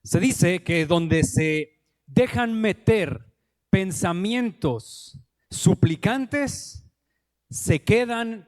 Se dice que donde se dejan meter pensamientos suplicantes, se quedan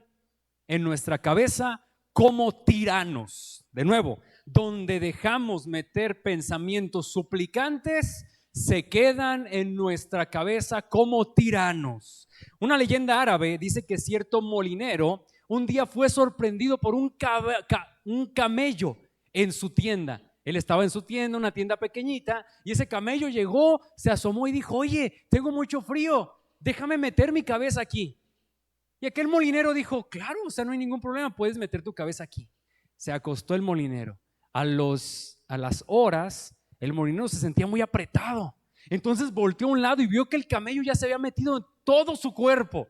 en nuestra cabeza como tiranos. De nuevo, donde dejamos meter pensamientos suplicantes, se quedan en nuestra cabeza como tiranos. Una leyenda árabe dice que cierto molinero un día fue sorprendido por un camello en su tienda. Él estaba en su tienda, una tienda pequeñita, y ese camello llegó, se asomó y dijo: oye, tengo mucho frío, déjame meter mi cabeza aquí. Y aquel molinero dijo: claro, o sea, no hay ningún problema, puedes meter tu cabeza aquí. Se acostó el molinero. A las horas, el molinero se sentía muy apretado. Entonces volteó a un lado y vio que el camello ya se había metido en todo su cuerpo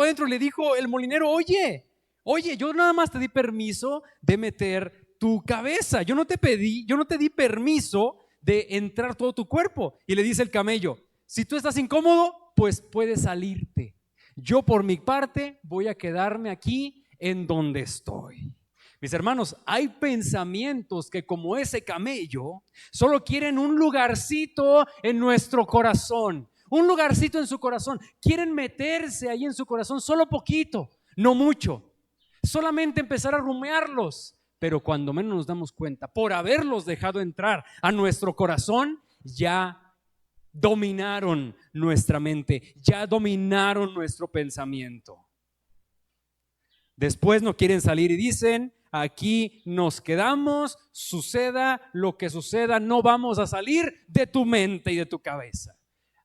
adentro. Le dijo el molinero: oye, yo nada más te di permiso de meter tu cabeza. Yo no te di permiso de entrar todo tu cuerpo. Y le dice el camello: si tú estás incómodo, pues puedes salirte. Yo por mi parte voy a quedarme aquí en donde estoy. Mis hermanos, hay pensamientos que, como ese camello, solo quieren un lugarcito en nuestro corazón, un lugarcito en su corazón. Quieren meterse ahí en su corazón solo poquito, no mucho. Solamente empezar a rumiarlos, pero cuando menos nos damos cuenta, por haberlos dejado entrar a nuestro corazón, ya dominaron nuestra mente, ya dominaron nuestro pensamiento. Después no quieren salir y dicen: aquí nos quedamos, suceda lo que suceda, no vamos a salir de tu mente y de tu cabeza.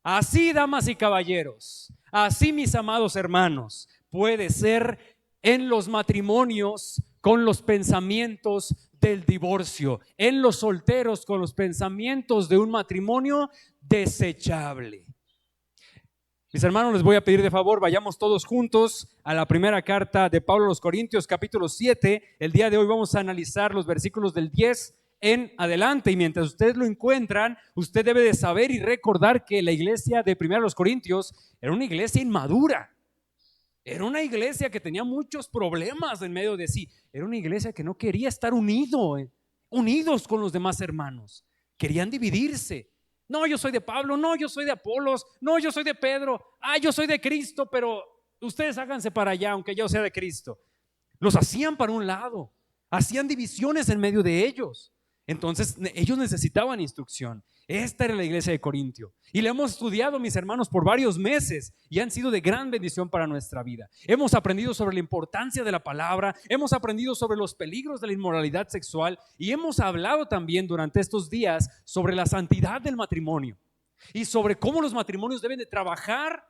Así, damas y caballeros, así, mis amados hermanos, puede ser en los matrimonios con los pensamientos del divorcio, en los solteros con los pensamientos de un matrimonio desechable. Mis hermanos, les voy a pedir de favor, vayamos todos juntos a la primera carta de Pablo a los Corintios, capítulo 7. El día de hoy vamos a analizar los versículos del 10 en adelante, y mientras ustedes lo encuentran, usted debe de saber y recordar que la iglesia de primera a los Corintios era una iglesia inmadura. Era una iglesia que tenía muchos problemas en medio de sí. Era una iglesia que no quería estar unidos con los demás hermanos. Querían dividirse. No, yo soy de Pablo, no, yo soy de Apolos, no, yo soy de Pedro, yo soy de Cristo, pero ustedes háganse para allá, aunque yo sea de Cristo. Los hacían para un lado, hacían divisiones en medio de ellos. Entonces ellos necesitaban instrucción. Esta era la iglesia de Corintio, y la hemos estudiado, mis hermanos, por varios meses, y han sido de gran bendición para nuestra vida. Hemos aprendido sobre la importancia de la palabra, hemos aprendido sobre los peligros de la inmoralidad sexual, y hemos hablado también durante estos días sobre la santidad del matrimonio y sobre cómo los matrimonios deben de trabajar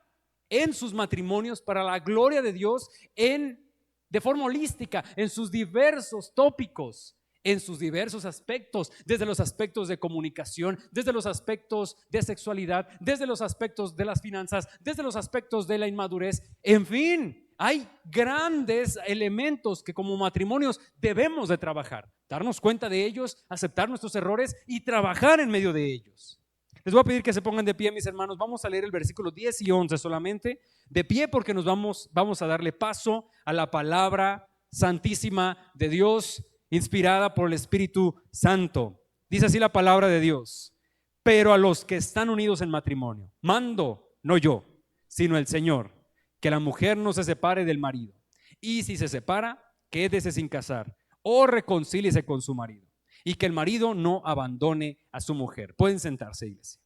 en sus matrimonios para la gloria de Dios, de forma holística, en sus diversos tópicos, en sus diversos aspectos, desde los aspectos de comunicación, desde los aspectos de sexualidad, desde los aspectos de las finanzas, desde los aspectos de la inmadurez. En fin, hay grandes elementos que como matrimonios debemos de trabajar, darnos cuenta de ellos, aceptar nuestros errores y trabajar en medio de ellos. Les voy a pedir que se pongan de pie, mis hermanos. Vamos a leer el versículo 10 y 11 solamente, de pie, porque nos vamos a darle paso a la palabra santísima de Dios, inspirada por el Espíritu Santo. Dice así la palabra de Dios: pero a los que están unidos en matrimonio, mando, no yo, sino el Señor, que la mujer no se separe del marido, y si se separa, quédese sin casar, o reconcíliese con su marido, y que el marido no abandone a su mujer. Pueden sentarse, iglesia.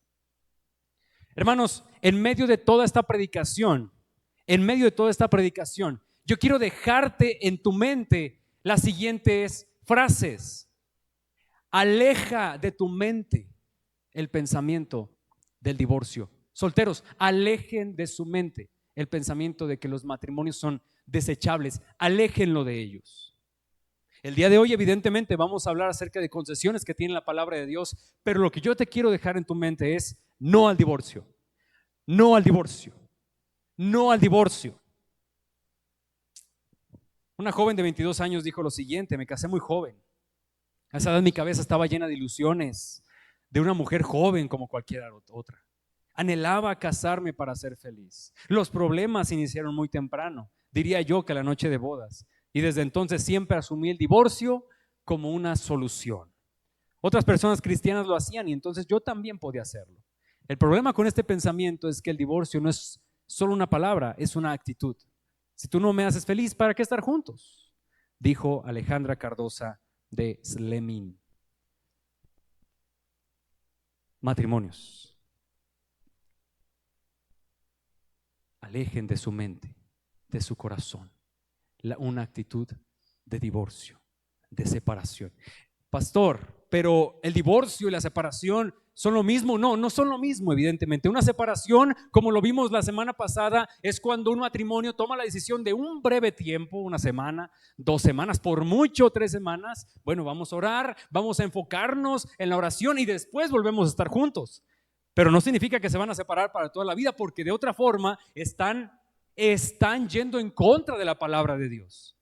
Hermanos, en medio de toda esta predicación, yo quiero dejarte en tu mente las siguientes frases. Aleja de tu mente el pensamiento del divorcio. Solteros, alejen de su mente el pensamiento de que los matrimonios son desechables. Aléjenlo de ellos. El día de hoy, evidentemente, vamos a hablar acerca de concesiones que tiene la palabra de Dios, pero lo que yo te quiero dejar en tu mente es: no al divorcio, no al divorcio, no al divorcio. Una joven de 22 años dijo lo siguiente: me casé muy joven. A esa edad mi cabeza estaba llena de ilusiones de una mujer joven como cualquier otra. Anhelaba casarme para ser feliz. Los problemas iniciaron muy temprano, diría yo que la noche de bodas, y desde entonces siempre asumí el divorcio como una solución. Otras personas cristianas lo hacían y entonces yo también podía hacerlo. El problema con este pensamiento es que el divorcio no es solo una palabra, es una actitud. Si tú no me haces feliz, ¿para qué estar juntos? Dijo Alejandra Cardosa de Slemín. Matrimonios, alejen de su mente, de su corazón, una actitud de divorcio, de separación. Pastor, pero el divorcio y la separación ¿son lo mismo? No, no son lo mismo, evidentemente. Una separación, como lo vimos la semana pasada, es cuando un matrimonio toma la decisión de un breve tiempo, una semana, 2 semanas, por mucho 3 semanas. Bueno, vamos a orar, vamos a enfocarnos en la oración y después volvemos a estar juntos. Pero no significa que se van a separar para toda la vida, porque de otra forma están yendo en contra de la palabra de Dios.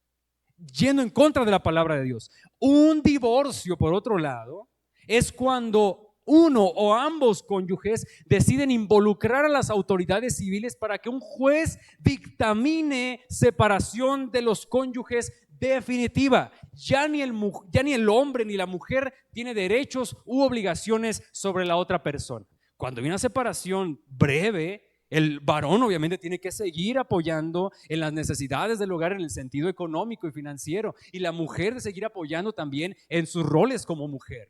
Yendo en contra de la palabra de Dios. Un divorcio, por otro lado, es cuando uno o ambos cónyuges deciden involucrar a las autoridades civiles para que un juez dictamine separación de los cónyuges definitiva. Ya ni el hombre ni la mujer tiene derechos u obligaciones sobre la otra persona. Cuando hay una separación breve, el varón obviamente tiene que seguir apoyando en las necesidades del hogar en el sentido económico y financiero, y la mujer de seguir apoyando también en sus roles como mujer.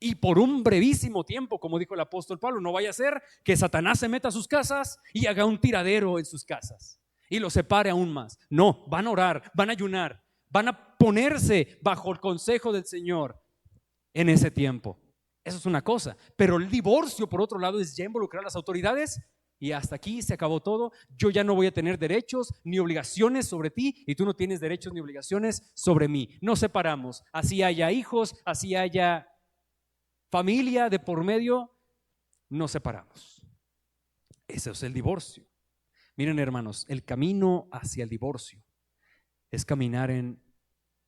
Y por un brevísimo tiempo, como dijo el apóstol Pablo, no vaya a ser que Satanás se meta a sus casas y haga un tiradero en sus casas y los separe aún más. No, van a orar, van a ayunar, van a ponerse bajo el consejo del Señor en ese tiempo. Eso es una cosa. Pero el divorcio, por otro lado, es ya involucrar a las autoridades. Y hasta aquí se acabó todo. Yo ya no voy a tener derechos ni obligaciones sobre ti y tú no tienes derechos ni obligaciones sobre mí. Nos separamos. Así haya hijos, así haya familia de por medio, nos separamos. Ese es el divorcio. Miren, hermanos, el camino hacia el divorcio es caminar en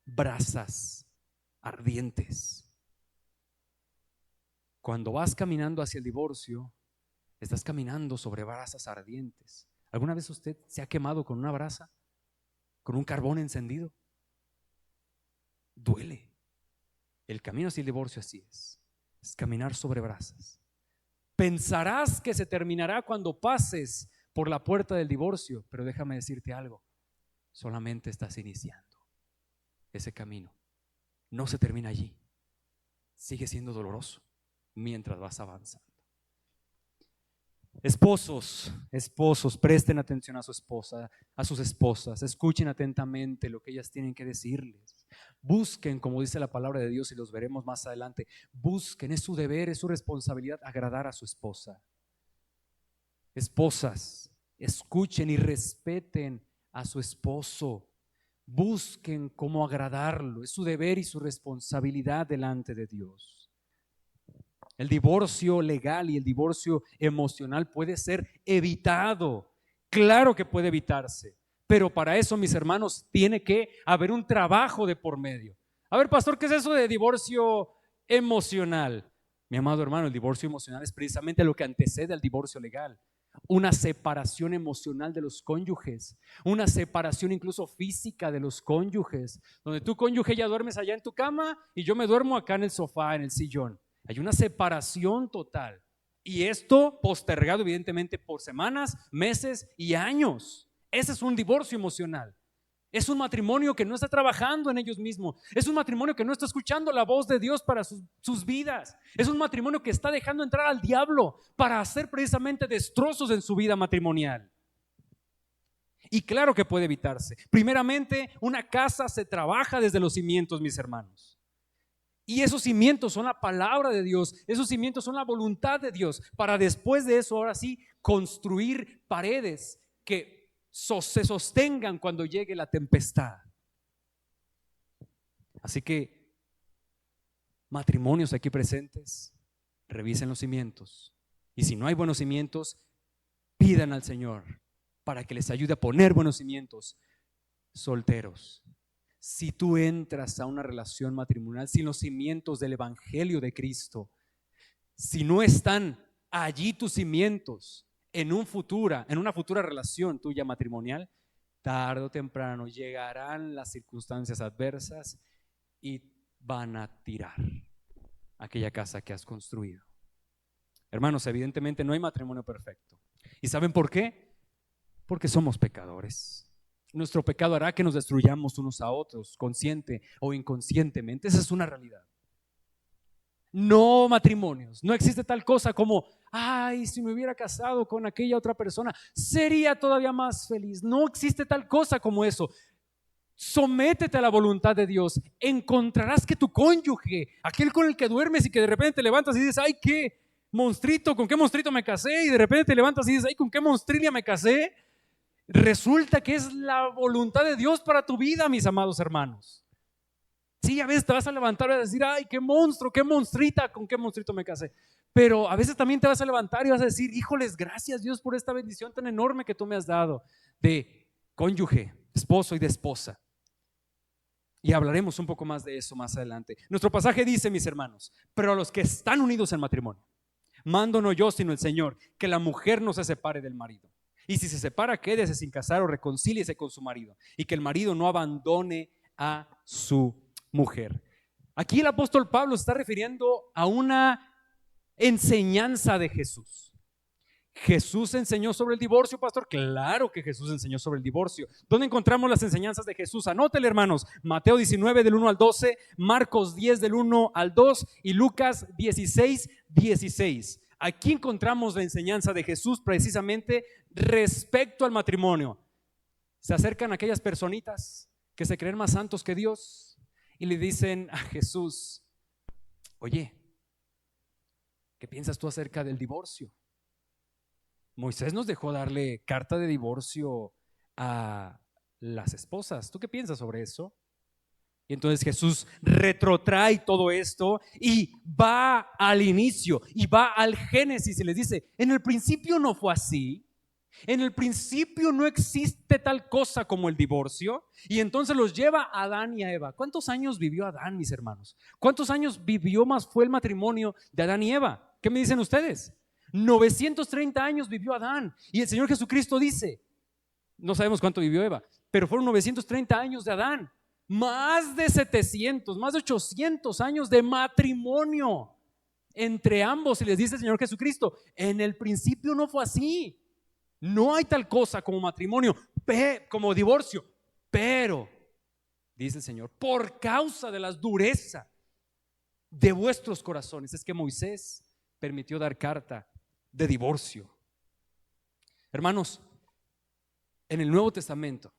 brasas ardientes. Cuando vas caminando hacia el divorcio, estás caminando sobre brasas ardientes. ¿Alguna vez usted se ha quemado con una brasa? ¿Con un carbón encendido? Duele. El camino hacia el divorcio así es caminar sobre brasas. Pensarás que se terminará cuando pases por la puerta del divorcio, pero déjame decirte algo, solamente estás iniciando ese camino. No se termina allí. Sigue siendo doloroso mientras vas avanzando. Esposos, presten atención a su esposa, a sus esposas, escuchen atentamente lo que ellas tienen que decirles. Busquen, como dice la palabra de Dios y los veremos más adelante, busquen, es su deber, es su responsabilidad agradar a su esposa. Esposas, escuchen y respeten a su esposo. Busquen cómo agradarlo, es su deber y su responsabilidad delante de Dios. El divorcio legal y el divorcio emocional puede ser evitado. Claro que puede evitarse, pero para eso, mis hermanos, tiene que haber un trabajo de por medio. A ver, pastor, ¿qué es eso de divorcio emocional? Mi amado hermano, el divorcio emocional es precisamente lo que antecede al divorcio legal. Una separación emocional de los cónyuges, una separación incluso física de los cónyuges, donde tu cónyuge ya duermes allá en tu cama y yo me duermo acá en el sofá, en el sillón. Hay una separación total y esto postergado evidentemente por semanas, meses y años. Ese es un divorcio emocional. Es un matrimonio que no está trabajando en ellos mismos. Es un matrimonio que no está escuchando la voz de Dios para sus vidas. Es un matrimonio que está dejando entrar al diablo para hacer precisamente destrozos en su vida matrimonial. Y claro que puede evitarse. Primeramente, una casa se trabaja desde los cimientos, mis hermanos. Y esos cimientos son la palabra de Dios, esos cimientos son la voluntad de Dios, para después de eso, ahora sí, construir paredes que se sostengan cuando llegue la tempestad. Así que, matrimonios aquí presentes, revisen los cimientos. Y si no hay buenos cimientos, pidan al Señor para que les ayude a poner buenos cimientos. Solteros, si tú entras a una relación matrimonial sin los cimientos del Evangelio de Cristo, si no están allí tus cimientos en una futura relación tuya matrimonial, tarde o temprano llegarán las circunstancias adversas y van a tirar. aquella casa que has construido. Hermanos, evidentemente no hay matrimonio perfecto. ¿Y saben por qué? Porque somos pecadores. Nuestro pecado hará que nos destruyamos unos a otros, consciente o inconscientemente. Esa es una realidad. No matrimonios. No existe tal cosa como, ay, si me hubiera casado con aquella otra persona, sería todavía más feliz. No existe tal cosa como eso. Sométete a la voluntad de Dios. Encontrarás que tu cónyuge, aquel con el que duermes y que de repente te levantas y dices, ay, qué monstruito, ¿con qué monstruito me casé? Y de repente te levantas y dices, ay, ¿con qué monstrilla me casé? Resulta que es la voluntad de Dios para tu vida, mis amados hermanos. Sí, a veces te vas a levantar y vas a decir, ay, qué monstruo, qué monstrita, ¿con qué monstruito me casé? Pero a veces también te vas a levantar y vas a decir, híjoles, gracias Dios por esta bendición tan enorme que tú me has dado de cónyuge, esposo y de esposa. Y hablaremos un poco más de eso más adelante. Nuestro pasaje dice, mis hermanos, pero a los que están unidos en matrimonio, mando no yo, sino el Señor, que la mujer no se separe del marido. Y si se separa, quédese sin casar o reconcíliese con su marido. Y que el marido no abandone a su mujer. Aquí el apóstol Pablo se está refiriendo a una enseñanza de Jesús. ¿Jesús enseñó sobre el divorcio, pastor? Claro que Jesús enseñó sobre el divorcio. ¿Dónde encontramos las enseñanzas de Jesús? Anótele, hermanos. Mateo 19 del 1 al 12, Marcos 10 del 1 al 2 y Lucas 16, 16. Aquí encontramos la enseñanza de Jesús precisamente respecto al matrimonio. Se acercan aquellas personitas que se creen más santos que Dios y le dicen a Jesús, oye, ¿qué piensas tú acerca del divorcio? Moisés nos dejó darle carta de divorcio a las esposas. ¿Tú qué piensas sobre eso? Y entonces Jesús retrotrae todo esto y va al inicio y va al Génesis y les dice, en el principio no fue así. En el principio no existe tal cosa como el divorcio. Y entonces los lleva a Adán y a Eva. ¿Cuántos años vivió Adán, mis hermanos? ¿Cuántos años vivió más fue el matrimonio de Adán y Eva? ¿Qué me dicen ustedes? 930 años vivió Adán. Y el Señor Jesucristo dice, no sabemos cuánto vivió Eva, pero fueron 930 años de Adán. Más de 700, más de 800 años de matrimonio entre ambos. Y les dice el Señor Jesucristo, en el principio no fue así. No hay tal cosa como matrimonio, como divorcio. Pero, dice el Señor, por causa de la dureza de vuestros corazones, es que Moisés permitió dar carta de divorcio. Hermanos, en el Nuevo Testamento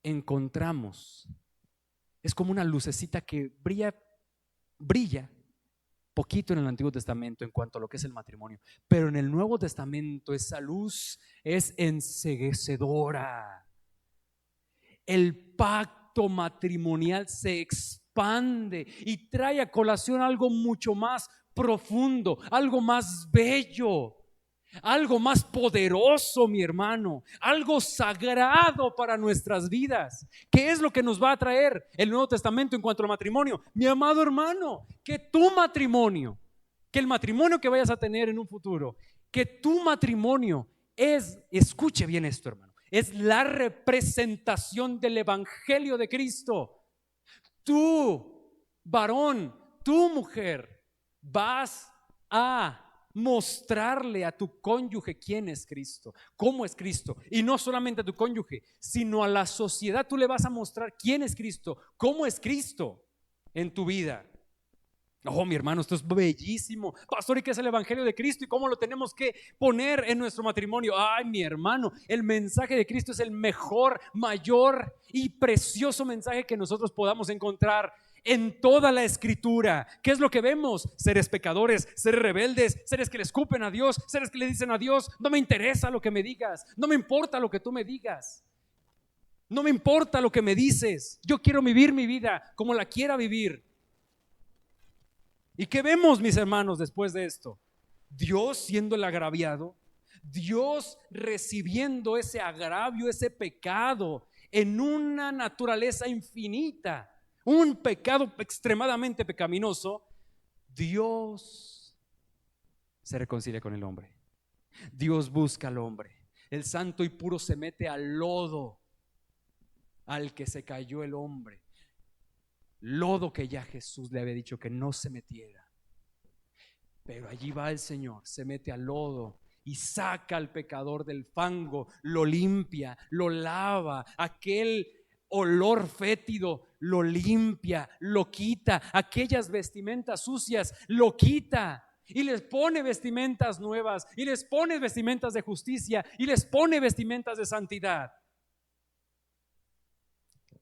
encontramos, es como una lucecita que brilla poquito en el Antiguo Testamento en cuanto a lo que es el matrimonio, pero en el Nuevo Testamento esa luz es enceguecedora. El pacto matrimonial se expande y trae a colación algo mucho más profundo, algo más bello, algo más poderoso, mi hermano, algo sagrado para nuestras vidas. ¿Qué es lo que nos va a traer el Nuevo Testamento en cuanto al matrimonio? Mi amado hermano, que tu matrimonio, que el matrimonio que vayas a tener en un futuro, que tu matrimonio es, escuche bien esto, hermano, es la representación del Evangelio de Cristo. Tú, varón, tu mujer, vas a mostrarle a tu cónyuge quién es Cristo, cómo es Cristo. Y no solamente a tu cónyuge, sino a la sociedad tú le vas a mostrar quién es Cristo, cómo es Cristo en tu vida. Oh, mi hermano, esto es bellísimo. Pastor, ¿y qué es el Evangelio de Cristo y cómo lo tenemos que poner en nuestro matrimonio? Ay, mi hermano, el mensaje de Cristo es el mejor, mayor y precioso mensaje que nosotros podamos encontrar en toda la Escritura. ¿Qué es lo que vemos? Seres pecadores, seres rebeldes, seres que le escupen a Dios, seres que le dicen a Dios, no me interesa lo que me digas, no me importa lo que tú me digas, no me importa lo que me dices, yo quiero vivir mi vida como la quiera vivir. ¿Y qué vemos, mis hermanos, después de esto? Dios siendo el agraviado, Dios recibiendo ese agravio, ese pecado en una naturaleza infinita, un pecado extremadamente pecaminoso. Dios se reconcilia con el hombre. Dios busca al hombre. El santo y puro se mete al lodo al que se cayó el hombre. lodo que ya Jesús le había dicho que no se metiera. Pero allí va el Señor, se mete al lodo y saca al pecador del fango, lo limpia, lo lava, aquel olor fétido lo limpia, lo quita, aquellas vestimentas sucias lo quita y les pone vestimentas nuevas y les pone vestimentas de justicia y les pone vestimentas de santidad.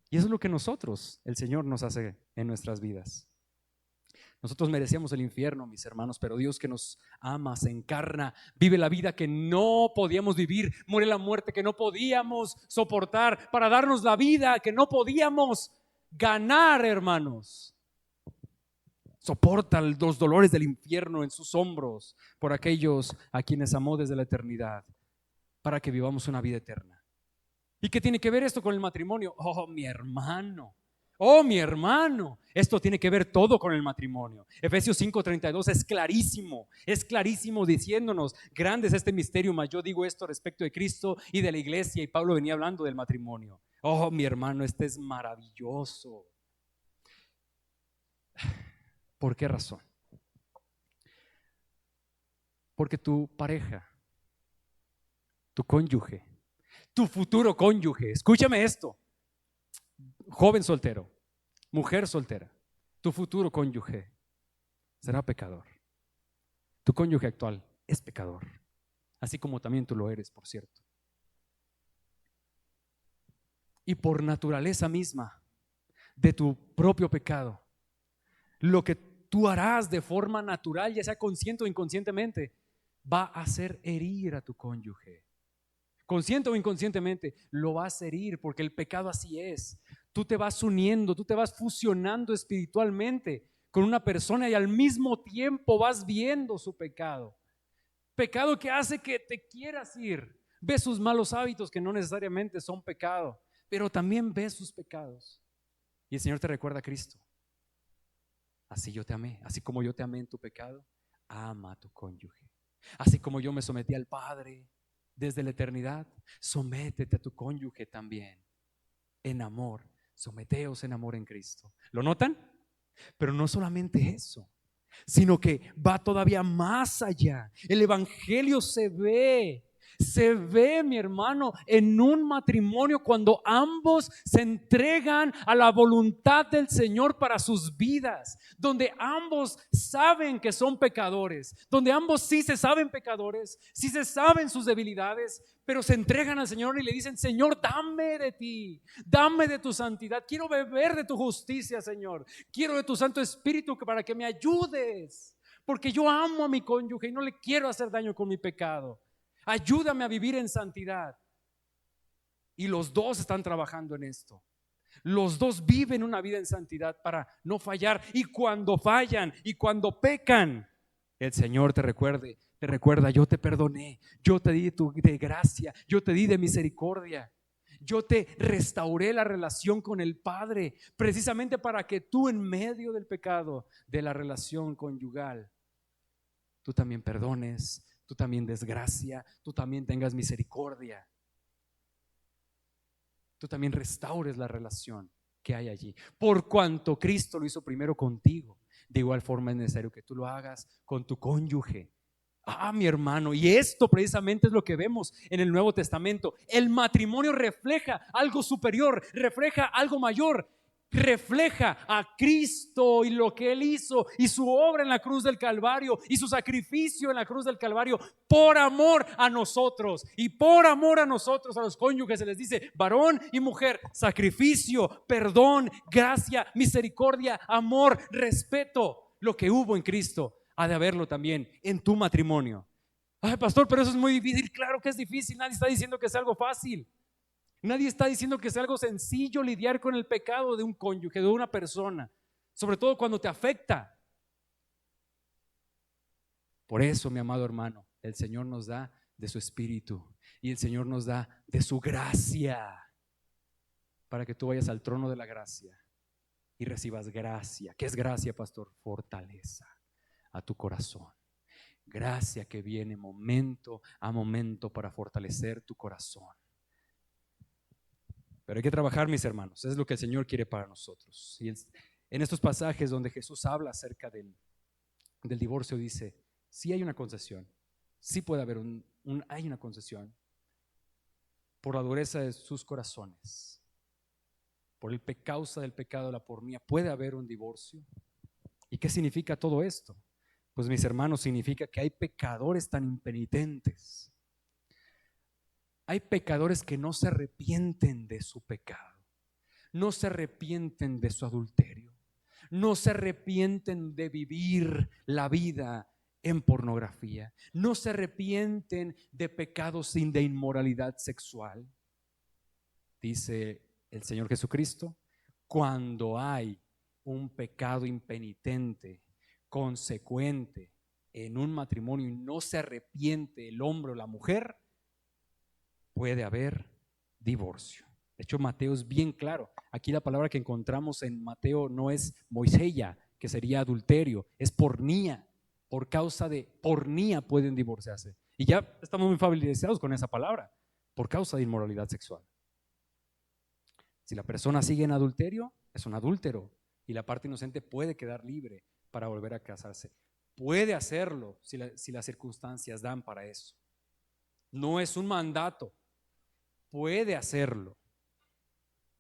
Y eso es lo que nosotros, el Señor, nos hace en nuestras vidas. Nosotros merecíamos el infierno, mis hermanos, pero Dios, que nos ama, se encarna, vive la vida que no podíamos vivir, muere la muerte que no podíamos soportar para darnos la vida que no podíamos ganar, hermanos. Soporta los dolores del infierno en sus hombros por aquellos a quienes amó desde la eternidad, para que vivamos una vida eterna. ¿Y qué tiene que ver esto con el matrimonio? Oh, mi hermano. Oh, mi hermano, esto tiene que ver todo con el matrimonio. Efesios 5:32 es clarísimo diciéndonos, grande es este misterio, mas yo digo esto respecto de Cristo y de la iglesia, y Pablo venía hablando del matrimonio. Oh, mi hermano, este es maravilloso. ¿Por qué razón? Porque tu pareja, tu cónyuge, tu futuro cónyuge, escúchame esto, joven soltero, mujer soltera, tu futuro cónyuge será pecador. Tu cónyuge actual es pecador, así como también tú lo eres, por cierto. Y por naturaleza misma de tu propio pecado, lo que tú harás de forma natural, ya sea consciente o inconscientemente, va a hacer herir a tu cónyuge. Consciente o inconscientemente, lo vas a herir, porque el pecado así es. Tú te vas uniendo, tú te vas fusionando espiritualmente con una persona y al mismo tiempo vas viendo su pecado. Pecado que hace que te quieras ir. Ves sus malos hábitos, que no necesariamente son pecado, pero también ves sus pecados. Y el Señor te recuerda a Cristo. Así yo te amé, así como yo te amé en tu pecado, ama a tu cónyuge. Así como yo me sometí al Padre desde la eternidad, sométete a tu cónyuge también en amor. Someteos en amor en Cristo. ¿Lo notan? Pero no solamente eso, sino que va todavía más allá. El evangelio se ve, mi hermano, en un matrimonio cuando ambos se entregan a la voluntad del Señor para sus vidas, donde ambos saben que son pecadores, donde ambos sí se saben pecadores, sí se saben sus debilidades, pero se entregan al Señor y le dicen: Señor, dame de ti, dame de tu santidad, quiero beber de tu justicia, Señor, quiero de tu Santo Espíritu para que me ayudes, porque yo amo a mi cónyuge y no le quiero hacer daño con mi pecado. Ayúdame a vivir en santidad. Y los dos están trabajando en esto. Los dos viven una vida en santidad para no fallar. Y cuando fallan y cuando pecan, el Señor te recuerda: yo te perdoné, yo te di de gracia, yo te di de misericordia, yo te restauré la relación con el Padre, precisamente para que tú, en medio del pecado de la relación conyugal, tú también perdones, tú también des gracia, tú también tengas misericordia, tú también restaures la relación que hay allí. Por cuanto Cristo lo hizo primero contigo, de igual forma es necesario que tú lo hagas con tu cónyuge. Mi hermano, y esto precisamente es lo que vemos en el Nuevo Testamento. El matrimonio refleja algo superior, refleja algo mayor, refleja a Cristo y lo que Él hizo y su obra en la cruz del Calvario y su sacrificio en la cruz del Calvario por amor a nosotros. Y por amor a nosotros, a los cónyuges, se les dice: varón y mujer, sacrificio, perdón, gracia, misericordia, amor, respeto. Lo que hubo en Cristo ha de haberlo también en tu matrimonio. Ay, pastor, pero eso es muy difícil. Claro que es difícil, nadie está diciendo que es algo fácil. Nadie está diciendo que es algo sencillo lidiar con el pecado de un cónyuge, de una persona, sobre todo cuando te afecta. Por eso, mi amado hermano, el Señor nos da de su Espíritu y el Señor nos da de su gracia, para que tú vayas al trono de la gracia y recibas gracia. ¿Qué es gracia, pastor? Fortaleza a tu corazón. Gracia que viene momento a momento para fortalecer tu corazón. Pero hay que trabajar, mis hermanos. Eso es lo que el Señor quiere para nosotros. Y En estos pasajes donde Jesús habla acerca del divorcio, dice, sí hay una concesión, sí puede haber hay una concesión por la dureza de sus corazones, por el causa del pecado de la pornía, puede haber un divorcio. ¿Y qué significa todo esto? Pues mis hermanos, significa que hay pecadores tan impenitentes. Hay pecadores que no se arrepienten de su pecado, no se arrepienten de su adulterio, no se arrepienten de vivir la vida en pornografía, no se arrepienten de pecados de inmoralidad sexual. Dice el Señor Jesucristo, cuando hay un pecado impenitente, consecuente en un matrimonio y no se arrepiente el hombre o la mujer, puede haber divorcio. De hecho, Mateo es bien claro. Aquí la palabra que encontramos en Mateo no es moiseia, que sería adulterio, es pornía. Por causa de pornía pueden divorciarse. Y ya estamos muy familiarizados con esa palabra, por causa de inmoralidad sexual. Si la persona sigue en adulterio, es un adúltero y la parte inocente puede quedar libre para volver a casarse. Puede hacerlo si las circunstancias dan para eso. No es un mandato. Puede hacerlo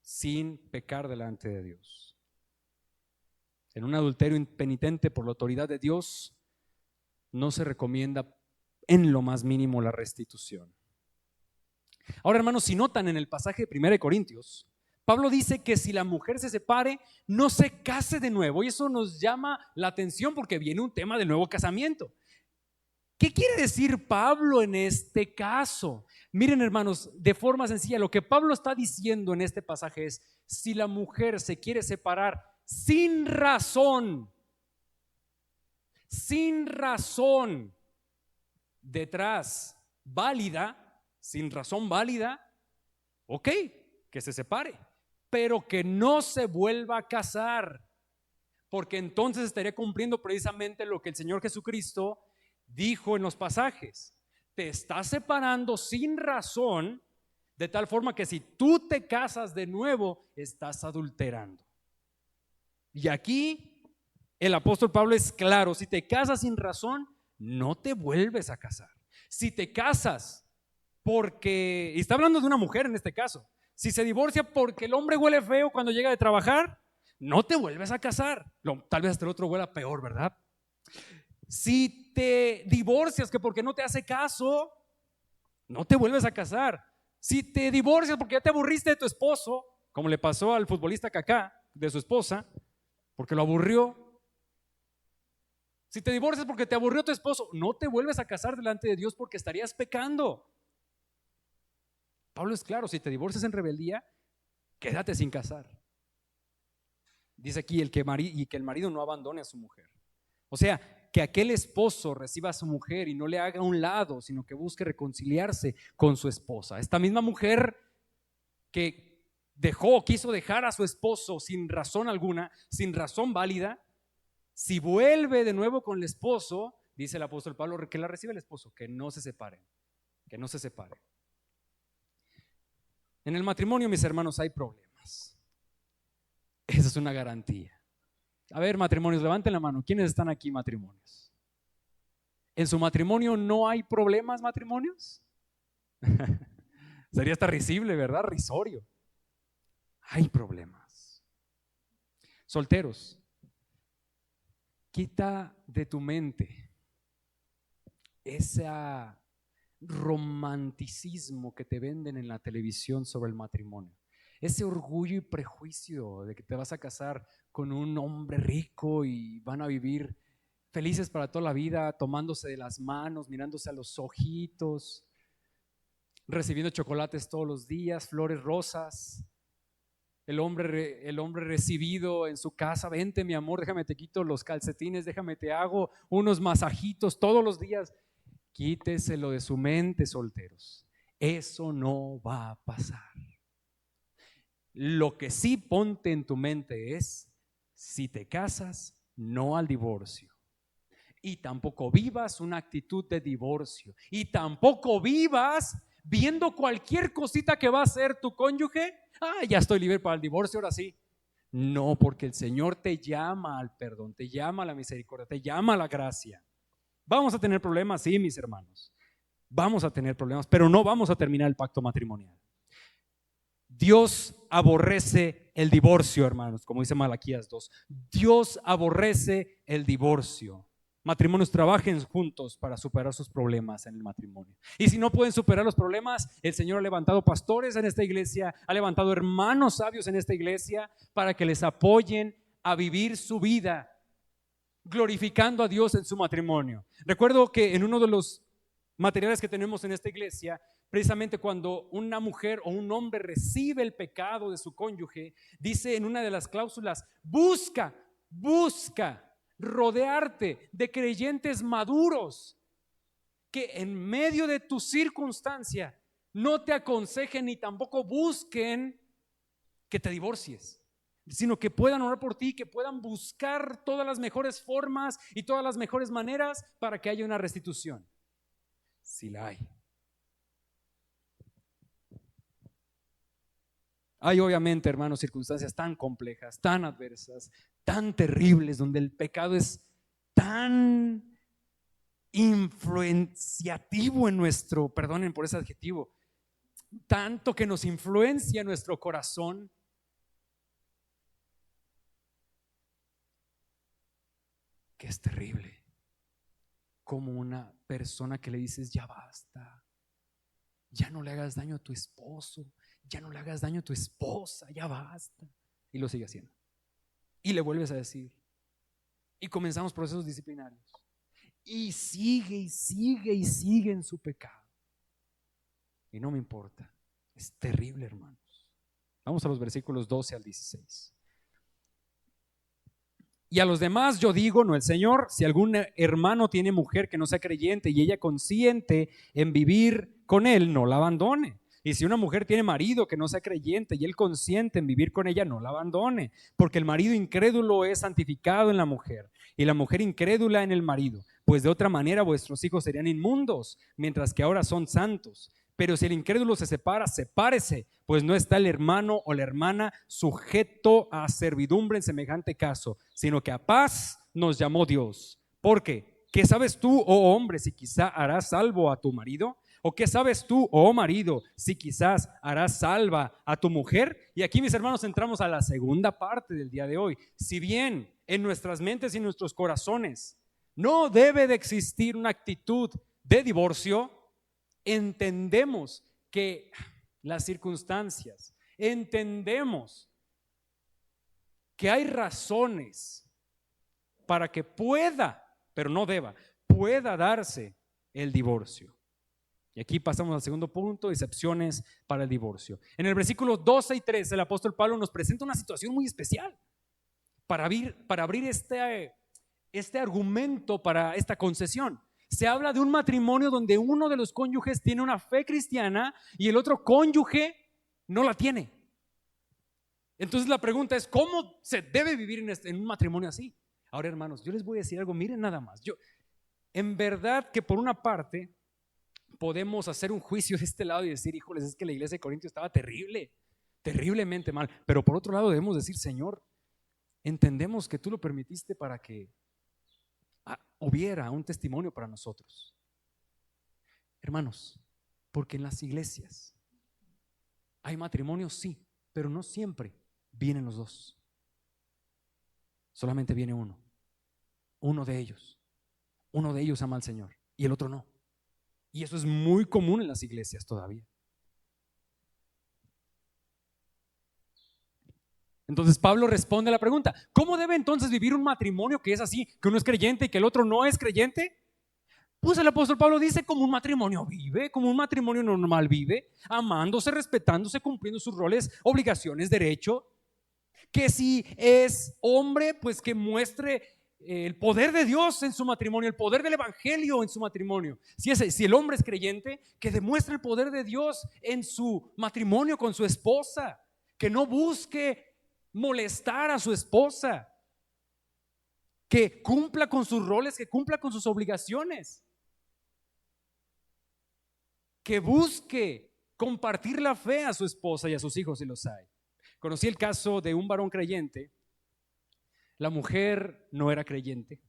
sin pecar delante de Dios. En un adulterio impenitente por la autoridad de Dios, no se recomienda en lo más mínimo la restitución. Ahora, hermanos, si notan en el pasaje de 1 Corintios, Pablo dice que si la mujer se separe, no se case de nuevo. Y eso nos llama la atención porque viene un tema del nuevo casamiento. ¿Qué quiere decir Pablo en este caso? Miren, hermanos, de forma sencilla, lo que Pablo está diciendo en este pasaje es, si la mujer se quiere separar sin razón detrás válida, sin razón válida, ok, que se separe, pero que no se vuelva a casar, porque entonces estaría cumpliendo precisamente lo que el Señor Jesucristo dijo en los pasajes. Te estás separando sin razón, de tal forma que si tú te casas de nuevo, estás adulterando. Y aquí el apóstol Pablo es claro, si te casas sin razón, no te vuelves a casar. Si te casas porque, y está hablando de una mujer en este caso, si se divorcia porque el hombre huele feo cuando llega de trabajar, no te vuelves a casar. Tal vez hasta el otro huela peor, ¿verdad? Si te divorcias que porque no te hace caso, no te vuelves a casar. Si te divorcias porque ya te aburriste de tu esposo, como le pasó al futbolista Kaká, de su esposa, porque lo aburrió. Si te divorcias porque te aburrió tu esposo, no te vuelves a casar delante de Dios porque estarías pecando. Pablo es claro, si te divorcias en rebeldía, quédate sin casar. Dice aquí que el marido no abandone a su mujer. O sea, que aquel esposo reciba a su mujer y no le haga a un lado, sino que busque reconciliarse con su esposa. Esta misma mujer que quiso dejar a su esposo sin razón alguna, sin razón válida, si vuelve de nuevo con el esposo, dice el apóstol Pablo, que la reciba el esposo, que no se separen, que no se separen. En el matrimonio, mis hermanos, hay problemas. Esa es una garantía. A ver, matrimonios, levanten la mano. ¿Quiénes están aquí, matrimonios? ¿En su matrimonio no hay problemas, matrimonios? Sería hasta risible, ¿verdad? Risorio. Hay problemas. Solteros, quita de tu mente ese romanticismo que te venden en la televisión sobre el matrimonio. Ese orgullo y prejuicio de que te vas a casar con un hombre rico y van a vivir felices para toda la vida, tomándose de las manos, mirándose a los ojitos, recibiendo chocolates todos los días, flores rosas. El hombre recibido en su casa, vente mi amor, déjame te quito los calcetines, déjame te hago unos masajitos todos los días. Quíteselo de su mente, solteros. Eso no va a pasar. Lo que sí ponte en tu mente es, si te casas, no al divorcio. Y tampoco vivas una actitud de divorcio. Y tampoco vivas viendo cualquier cosita que va a hacer tu cónyuge. Ya estoy libre para el divorcio, ahora sí. No, porque el Señor te llama al perdón, te llama a la misericordia, te llama a la gracia. Vamos a tener problemas, sí, mis hermanos. Vamos a tener problemas, pero no vamos a terminar el pacto matrimonial. Dios aborrece el divorcio, hermanos, como dice Malaquías 2. Dios aborrece el divorcio. Matrimonios, trabajen juntos para superar sus problemas en el matrimonio. Y si no pueden superar los problemas, el Señor ha levantado pastores en esta iglesia, ha levantado hermanos sabios en esta iglesia para que les apoyen a vivir su vida glorificando a Dios en su matrimonio. Recuerdo que en uno de los materiales que tenemos en esta iglesia, precisamente cuando una mujer o un hombre recibe el pecado de su cónyuge, dice en una de las cláusulas: busca rodearte de creyentes maduros que en medio de tu circunstancia no te aconsejen ni tampoco busquen que te divorcies, sino que puedan orar por ti, que puedan buscar todas las mejores formas y todas las mejores maneras para que haya una restitución, si la hay. Hay obviamente, hermanos, circunstancias tan complejas, tan adversas, tan terribles, donde el pecado es tan influenciativo en nuestro, perdonen por ese adjetivo, tanto que nos influencia nuestro corazón, que es terrible. Como una persona que le dices: ya basta, ya no le hagas daño a tu esposo, ya no le hagas daño a tu esposa, ya basta, y lo sigue haciendo, y le vuelves a decir, y comenzamos procesos disciplinarios, y sigue en su pecado, y no me importa. Es terrible, hermanos. Vamos a los versículos 12 al 16. Y a los demás yo digo, no el Señor: si algún hermano tiene mujer que no sea creyente y ella consiente en vivir con él, no la abandone. Y si una mujer tiene marido que no sea creyente y él consiente en vivir con ella, no la abandone, porque el marido incrédulo es santificado en la mujer y la mujer incrédula en el marido, pues de otra manera vuestros hijos serían inmundos, mientras que ahora son santos. Pero si el incrédulo se separa, sepárese, pues no está el hermano o la hermana sujeto a servidumbre en semejante caso, sino que a paz nos llamó Dios. ¿Por qué? ¿Qué sabes tú, oh hombre, si quizá harás salvo a tu marido? ¿O qué sabes tú, oh marido, si quizás harás salva a tu mujer? Y aquí, mis hermanos, entramos a la segunda parte del día de hoy. Si bien en nuestras mentes y nuestros corazones no debe de existir una actitud de divorcio, entendemos que las circunstancias, entendemos que hay razones para que pueda, pero no deba, pueda darse el divorcio. Y aquí pasamos al segundo punto: excepciones para el divorcio. En el versículo 12 y 13 el apóstol Pablo nos presenta una situación muy especial para abrir este argumento para esta concesión. Se habla de un matrimonio donde uno de los cónyuges tiene una fe cristiana y el otro cónyuge no la tiene. Entonces la pregunta es: ¿cómo se debe vivir en un matrimonio así? Ahora, hermanos, yo les voy a decir algo, miren nada más. En verdad que por una parte podemos hacer un juicio de este lado y decir: híjoles, es que la iglesia de Corintios estaba terriblemente mal. Pero por otro lado debemos decir: Señor, entendemos que tú lo permitiste para que hubiera un testimonio para nosotros. Hermanos, porque en las iglesias hay matrimonios, sí, pero no siempre vienen los dos. Solamente viene uno. Uno de ellos ama al Señor y el otro no. Y eso es muy común en las iglesias todavía. Entonces Pablo responde a la pregunta: ¿cómo debe entonces vivir un matrimonio que es así, que uno es creyente y que el otro no es creyente? Pues el apóstol Pablo dice: como un matrimonio vive, como un matrimonio normal vive, amándose, respetándose, cumpliendo sus roles, obligaciones, derecho. Que si es hombre, pues que muestre el poder de Dios en su matrimonio, el poder del evangelio en su matrimonio. Si el hombre es creyente, que demuestre el poder de Dios en su matrimonio con su esposa, que no busque molestar a su esposa, que cumpla con sus roles, que cumpla con sus obligaciones, que busque compartir la fe a su esposa y a sus hijos si los hay. Conocí el caso de un varón creyente. La mujer no era creyente.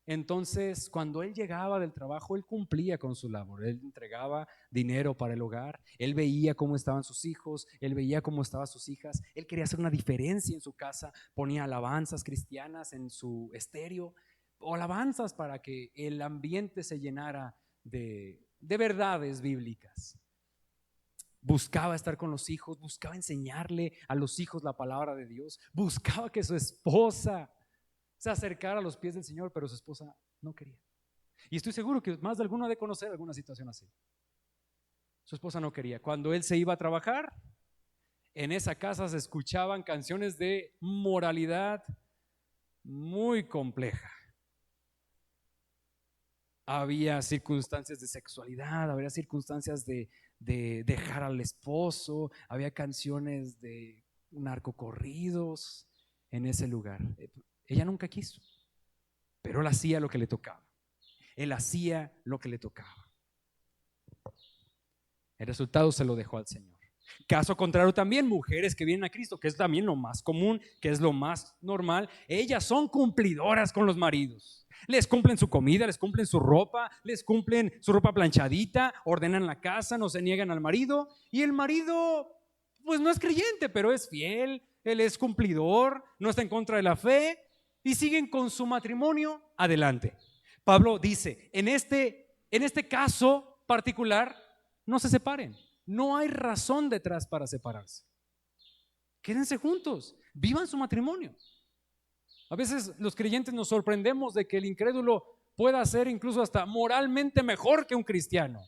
Entonces, cuando él llegaba del trabajo, él cumplía con su labor. Él entregaba dinero para el hogar. Él veía cómo estaban sus hijos. Él veía cómo estaban sus hijas. Él quería hacer una diferencia en su casa. Ponía alabanzas cristianas en su estéreo, o alabanzas para que el ambiente se llenara de verdades bíblicas. Buscaba estar con los hijos, buscaba enseñarle a los hijos la palabra de Dios, buscaba que su esposa se acercara a los pies del Señor, pero su esposa no quería. Y estoy seguro que más de alguno ha de conocer alguna situación así. Su esposa no quería. Cuando él se iba a trabajar, en esa casa se escuchaban canciones de moralidad muy compleja. Había circunstancias de sexualidad, había circunstancias de dejar al esposo, había canciones de narcocorridos en ese lugar. Ella nunca quiso, pero él hacía lo que le tocaba. Él hacía lo que le tocaba. El resultado se lo dejó al Señor. Caso contrario también, mujeres que vienen a Cristo, que es también lo más común, que es lo más normal, ellas son cumplidoras con los maridos. Les cumplen su comida, les cumplen su ropa, les cumplen su ropa planchadita, ordenan la casa, no se niegan al marido. Y el marido pues no es creyente, pero es fiel, él es cumplidor, no está en contra de la fe y siguen con su matrimonio adelante. Pablo dice, en este caso particular, no se separen. No hay razón detrás para separarse. Quédense juntos, vivan su matrimonio. A veces los creyentes nos sorprendemos de que el incrédulo pueda ser incluso hasta moralmente mejor que un cristiano.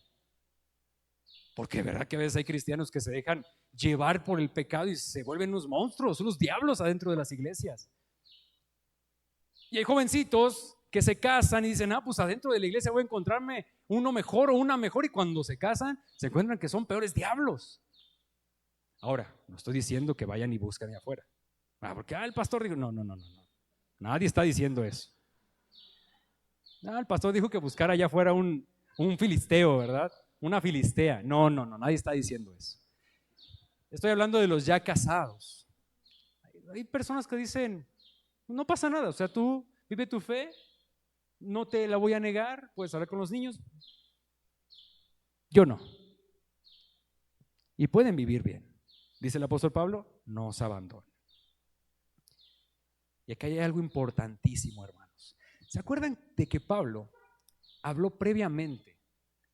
Porque verdad que a veces hay cristianos que se dejan llevar por el pecado y se vuelven unos monstruos, unos diablos adentro de las iglesias. Y hay jovencitos que se casan y dicen, pues adentro de la iglesia voy a encontrarme uno mejor o una mejor, y cuando se casan se encuentran que son peores diablos. Ahora, no estoy diciendo que vayan y busquen ahí afuera. Porque el pastor dijo, no. Nadie está diciendo eso. El pastor dijo que buscara allá afuera un filisteo, ¿verdad? Una filistea. No, nadie está diciendo eso. Estoy hablando de los ya casados. Hay personas que dicen, no pasa nada, o sea, tú vive tu fe, no te la voy a negar, puedes hablar con los niños. Yo no. Y pueden vivir bien. Dice el apóstol Pablo, no os abandonen. Y acá hay algo importantísimo, hermanos. ¿Se acuerdan de que Pablo habló previamente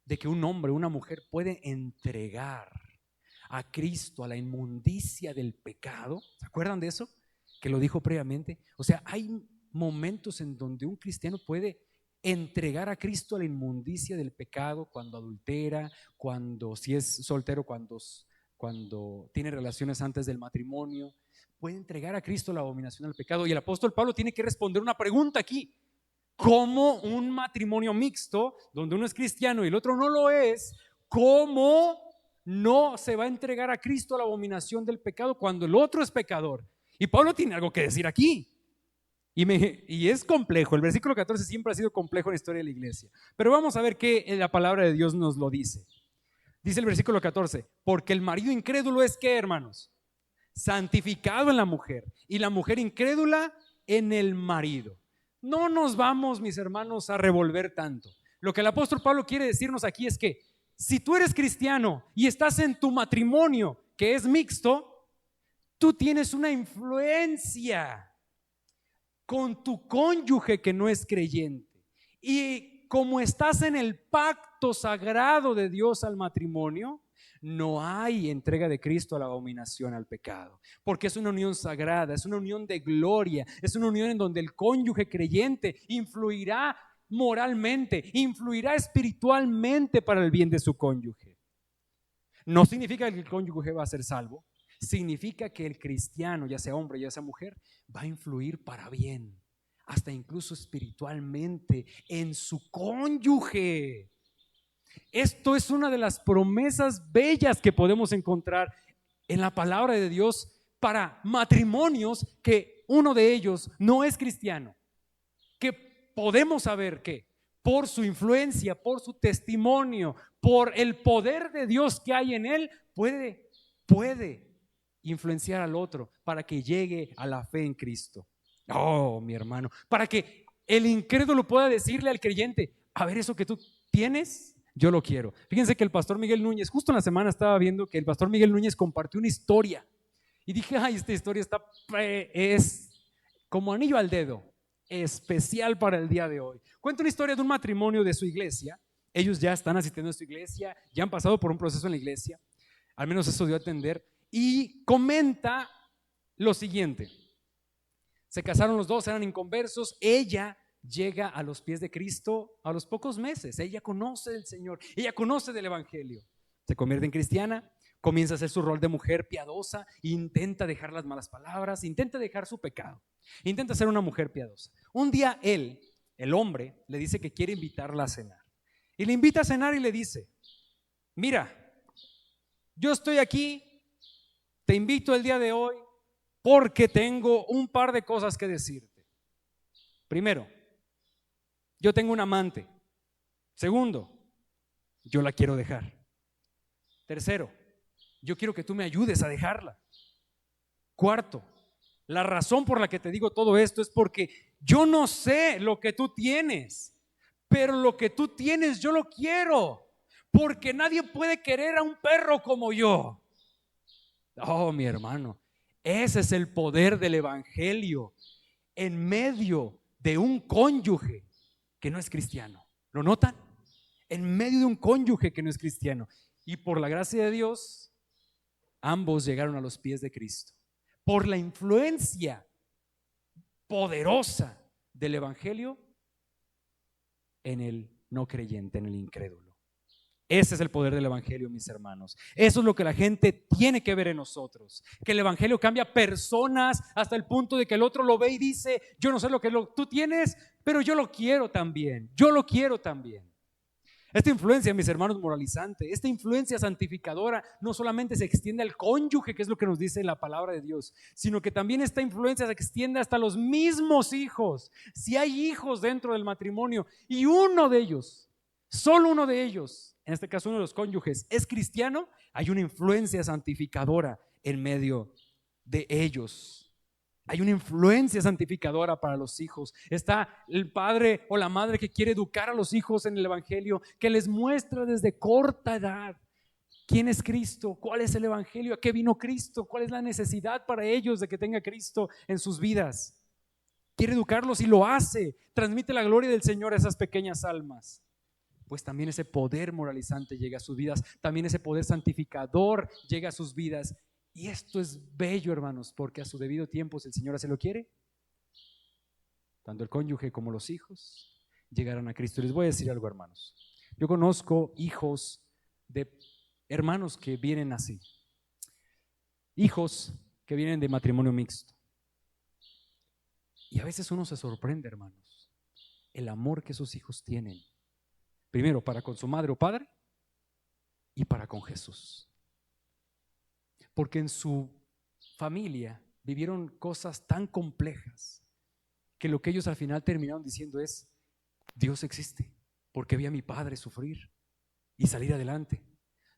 de que un hombre o una mujer puede entregar a Cristo a la inmundicia del pecado? ¿Se acuerdan de eso? Que lo dijo previamente. O sea, hay momentos en donde un cristiano puede entregar a Cristo a la inmundicia del pecado, cuando adultera, si es soltero, cuando tiene relaciones antes del matrimonio. Puede entregar a Cristo la abominación del pecado. Y el apóstol Pablo tiene que responder una pregunta aquí. ¿Cómo un matrimonio mixto, donde uno es cristiano y el otro no lo es, cómo no se va a entregar a Cristo la abominación del pecado cuando el otro es pecador? Y Pablo tiene algo que decir aquí. Y es complejo. El versículo 14 siempre ha sido complejo en la historia de la iglesia. Pero vamos a ver qué la palabra de Dios nos lo dice. Dice el versículo 14, porque el marido incrédulo es ¿qué, hermanos? Santificado en la mujer, y la mujer incrédula en el marido. No nos vamos, mis hermanos, a revolver tanto. Lo que el apóstol Pablo quiere decirnos aquí es que si tú eres cristiano y estás en tu matrimonio que es mixto, tú tienes una influencia con tu cónyuge que no es creyente. Y como estás en el pacto sagrado de Dios al matrimonio, no hay entrega de Cristo a la abominación al pecado, porque es una unión sagrada, es una unión de gloria, es una unión en donde el cónyuge creyente influirá moralmente, influirá espiritualmente para el bien de su cónyuge. No significa que el cónyuge va a ser salvo, significa que el cristiano, ya sea hombre, ya sea mujer, va a influir para bien, hasta incluso espiritualmente en su cónyuge. Esto es una de las promesas bellas que podemos encontrar en la palabra de Dios para matrimonios que uno de ellos no es cristiano, que podemos saber que por su influencia, por su testimonio, por el poder de Dios que hay en él, puede influenciar al otro para que llegue a la fe en Cristo. Oh, mi hermano, para que el incrédulo pueda decirle al creyente, a ver, eso que tú tienes, yo lo quiero. Fíjense que el pastor Miguel Núñez, justo en la semana estaba viendo que el pastor Miguel Núñez compartió una historia y dije, ay, esta historia es como anillo al dedo, especial para el día de hoy. Cuenta una historia de un matrimonio de su iglesia. Ellos ya están asistiendo a su iglesia, ya han pasado por un proceso en la iglesia, al menos eso dio a entender, y comenta lo siguiente. Se casaron los dos, eran inconversos. Ella llega a los pies de Cristo a los pocos meses. Ella conoce del Señor, ella conoce del Evangelio. Se convierte en cristiana, comienza a hacer su rol de mujer piadosa, intenta dejar las malas palabras, intenta dejar su pecado, intenta ser una mujer piadosa. Un día él, el hombre, le dice que quiere invitarla a cenar. Y le invita a cenar y le dice, mira, yo estoy aquí, te invito el día de hoy porque tengo un par de cosas que decirte. Primero, yo tengo un amante. Segundo, yo la quiero dejar. Tercero, yo quiero que tú me ayudes a dejarla. Cuarto, la razón por la que te digo todo esto es porque yo no sé lo que tú tienes, pero lo que tú tienes yo lo quiero, porque nadie puede querer a un perro como yo. Oh, mi hermano, ese es el poder del Evangelio en medio de un cónyuge que no es cristiano. ¿Lo notan? En medio de un cónyuge que no es cristiano. Y por la gracia de Dios, ambos llegaron a los pies de Cristo. Por la influencia poderosa del Evangelio en el no creyente, en el incrédulo. Ese es el poder del Evangelio, mis hermanos. Eso es lo que la gente tiene que ver en nosotros. Que el Evangelio cambia personas hasta el punto de que el otro lo ve y dice, yo no sé lo que tú tienes, pero yo lo quiero también. Yo lo quiero también. Esta influencia, mis hermanos, moralizante, esta influencia santificadora no solamente se extiende al cónyuge, que es lo que nos dice la palabra de Dios, sino que también esta influencia se extiende hasta los mismos hijos. Si hay hijos dentro del matrimonio y uno de ellos, solo uno de ellos, en este caso uno de los cónyuges, es cristiano, hay una influencia santificadora en medio de ellos. Hay una influencia santificadora para los hijos. Está el padre o la madre que quiere educar a los hijos en el Evangelio, que les muestra desde corta edad quién es Cristo, cuál es el Evangelio, a qué vino Cristo, cuál es la necesidad para ellos de que tenga Cristo en sus vidas. Quiere educarlos y lo hace. Transmite la gloria del Señor a esas pequeñas almas. Pues también ese poder moralizante llega a sus vidas, también ese poder santificador llega a sus vidas. Y esto es bello, hermanos, porque a su debido tiempo, si el Señor así lo quiere, tanto el cónyuge como los hijos llegarán a Cristo. Les voy a decir algo, hermanos. Yo conozco hijos de hermanos que vienen así, hijos que vienen de matrimonio mixto. Y a veces uno se sorprende, hermanos, el amor que esos hijos tienen. Primero para con su madre o padre y para con Jesús. Porque en su familia vivieron cosas tan complejas que lo que ellos al final terminaron diciendo es: Dios existe porque vi a mi padre sufrir y salir adelante.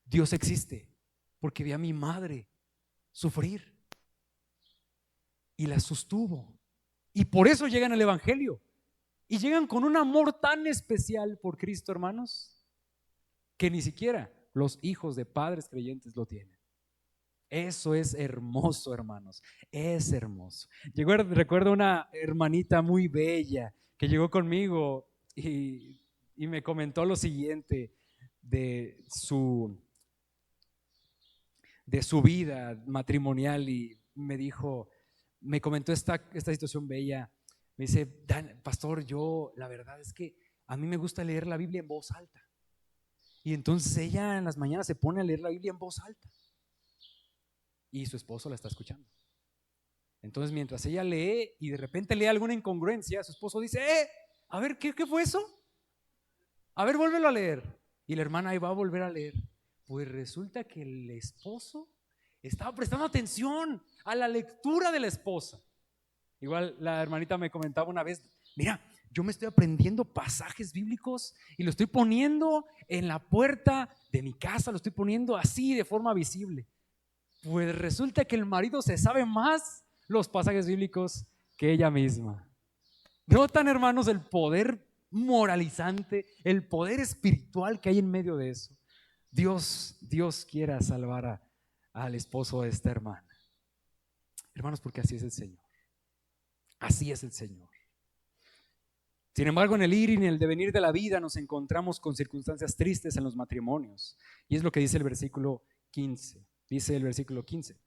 Dios existe porque vi a mi madre sufrir y la sostuvo. Y por eso llegan al Evangelio. Y llegan con un amor tan especial por Cristo, hermanos, que ni siquiera los hijos de padres creyentes lo tienen. Eso es hermoso, hermanos, es hermoso. Recuerdo una hermanita muy bella que llegó conmigo y me comentó lo siguiente de su vida matrimonial, y me comentó esta situación bella. Me dice: pastor, yo la verdad es que a mí me gusta leer la Biblia en voz alta. Y entonces ella en las mañanas se pone a leer la Biblia en voz alta y su esposo la está escuchando. Entonces mientras ella lee y de repente lee alguna incongruencia, su esposo dice: a ver, ¿qué fue eso? A ver, vuélvelo a leer. Y la hermana ahí va a volver a leer. Pues resulta que el esposo estaba prestando atención a la lectura de la esposa. Igual la hermanita me comentaba una vez: mira, yo me estoy aprendiendo pasajes bíblicos y lo estoy poniendo en la puerta de mi casa, lo estoy poniendo así de forma visible. Pues resulta que el marido se sabe más los pasajes bíblicos que ella misma. ¿Notan, hermanos, el poder moralizante, el poder espiritual que hay en medio de eso? Dios quiera salvar al esposo de esta hermana. Hermanos, porque así es el Señor. Así es el Señor. Sin embargo, en el ir y en el devenir de la vida nos encontramos con circunstancias tristes en los matrimonios. Y es lo que dice el versículo 15. Dice el versículo 15.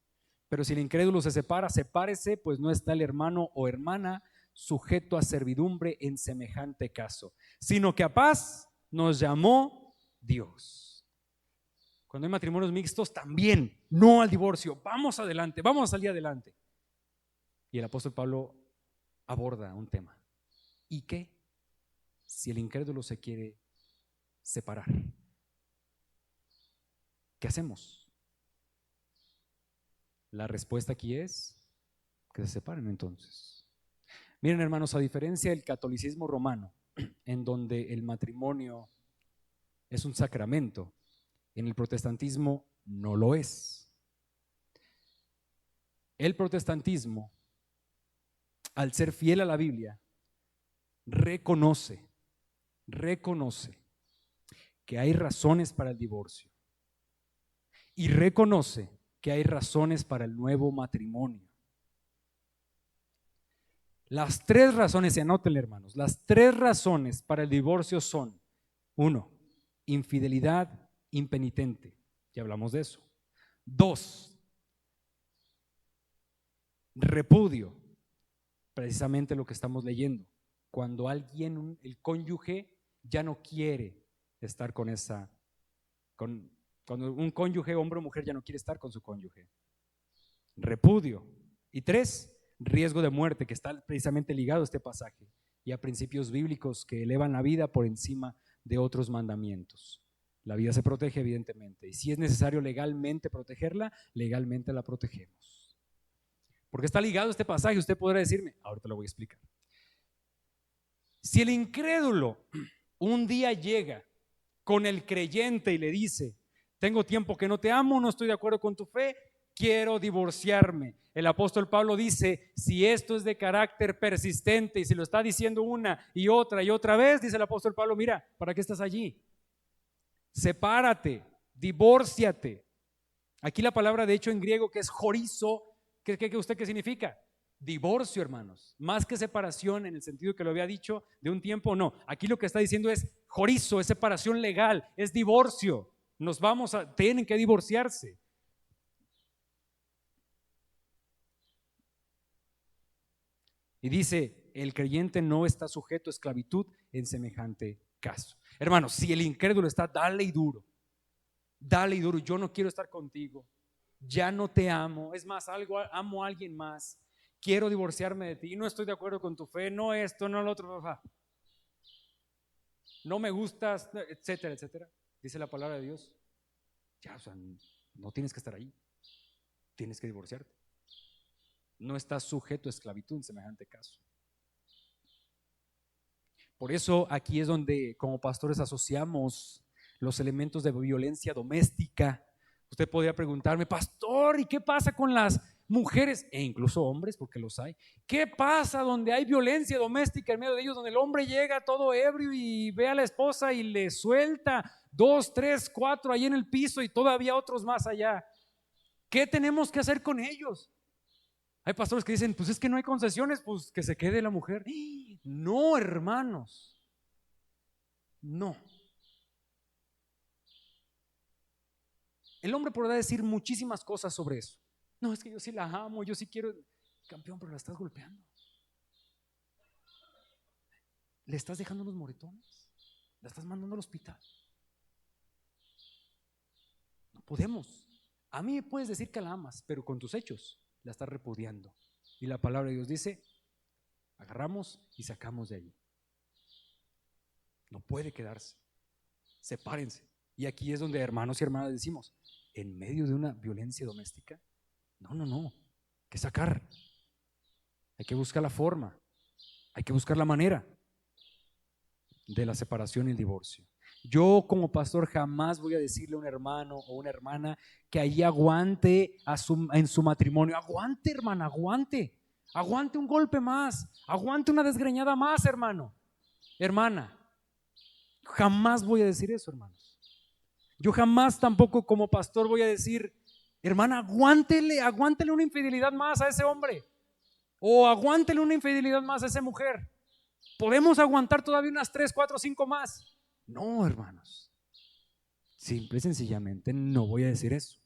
Pero si el incrédulo se separa, sepárese, pues no está el hermano o hermana sujeto a servidumbre en semejante caso, sino que a paz nos llamó Dios. Cuando hay matrimonios mixtos, también, no al divorcio. Vamos adelante, vamos a salir adelante. Y el apóstol Pablo aborda un tema. ¿Y qué si el incrédulo se quiere separar? ¿Qué hacemos? La respuesta aquí es que se separen entonces. Miren, hermanos, a diferencia del catolicismo romano, en donde el matrimonio es un sacramento, en el protestantismo no lo es. El protestantismo, al ser fiel a la Biblia, reconoce que hay razones para el divorcio y reconoce que hay razones para el nuevo matrimonio. Las tres razones, y anótenle, hermanos, las tres razones para el divorcio son: 1, infidelidad impenitente, ya hablamos de eso. 2, repudio, precisamente lo que estamos leyendo, cuando alguien, el cónyuge, ya no quiere estar cuando un cónyuge, hombre o mujer, ya no quiere estar con su cónyuge. Repudio. Y 3, riesgo de muerte, que está precisamente ligado a este pasaje y a principios bíblicos que elevan la vida por encima de otros mandamientos. La vida se protege, evidentemente, y si es necesario legalmente protegerla, legalmente la protegemos. Porque está ligado a este pasaje. Usted podrá decirme, ahorita lo voy a explicar. Si el incrédulo un día llega con el creyente y le dice: tengo tiempo que no te amo, no estoy de acuerdo con tu fe, quiero divorciarme. El apóstol Pablo dice: si esto es de carácter persistente y si lo está diciendo una y otra vez, dice el apóstol Pablo: mira, ¿para qué estás allí? Sepárate, divórciate. Aquí la palabra, de hecho, en griego, que es horizo, ¿qué significa? Divorcio, hermanos. Más que separación en el sentido que lo había dicho de un tiempo, no. Aquí lo que está diciendo es horizo, es separación legal, es divorcio. Tienen que divorciarse. Y dice: el creyente no está sujeto a esclavitud en semejante caso. Hermanos, si el incrédulo está, dale y duro, yo no quiero estar contigo, ya no te amo, es más, amo a alguien más, quiero divorciarme de ti, no estoy de acuerdo con tu fe, no esto, no lo otro, no me gustas, etcétera, etcétera, dice la palabra de Dios. Ya, o sea, no tienes que estar ahí, tienes que divorciarte. No estás sujeto a esclavitud en semejante caso. Por eso aquí es donde como pastores asociamos los elementos de violencia doméstica. Usted podría preguntarme: pastor, ¿y qué pasa con las mujeres e incluso hombres, porque los hay? ¿Qué pasa donde hay violencia doméstica en medio de ellos, donde el hombre llega todo ebrio y ve a la esposa y le suelta 2, 3, 4 ahí en el piso y todavía otros más allá? ¿Qué tenemos que hacer con ellos? Hay pastores que dicen: pues es que no hay concesiones, pues que se quede la mujer. No, hermanos, no. El hombre podrá decir muchísimas cosas sobre eso. No, es que yo sí la amo, yo sí quiero. Campeón, pero la estás golpeando. Le estás dejando unos moretones, la estás mandando al hospital. No podemos. A mí me puedes decir que la amas, pero con tus hechos la estás repudiando. Y la palabra de Dios dice: agarramos y sacamos de allí. No puede quedarse. Sepárense. Y aquí es donde, hermanos y hermanas, decimos: en medio de una violencia doméstica, no, hay que sacar, hay que buscar la forma, hay que buscar la manera de la separación y el divorcio. Yo como pastor jamás voy a decirle a un hermano o una hermana que ahí aguante en su matrimonio. Aguante, hermana, aguante. Aguante un golpe más. Aguante una desgreñada más, hermano. Hermana, jamás voy a decir eso, hermanos. Yo jamás tampoco como pastor voy a decir, hermana, aguántele una infidelidad más a ese hombre. O aguántele una infidelidad más a esa mujer. Podemos aguantar todavía unas 3, 4, 5 más. No, hermanos. Simple y sencillamente no voy a decir eso.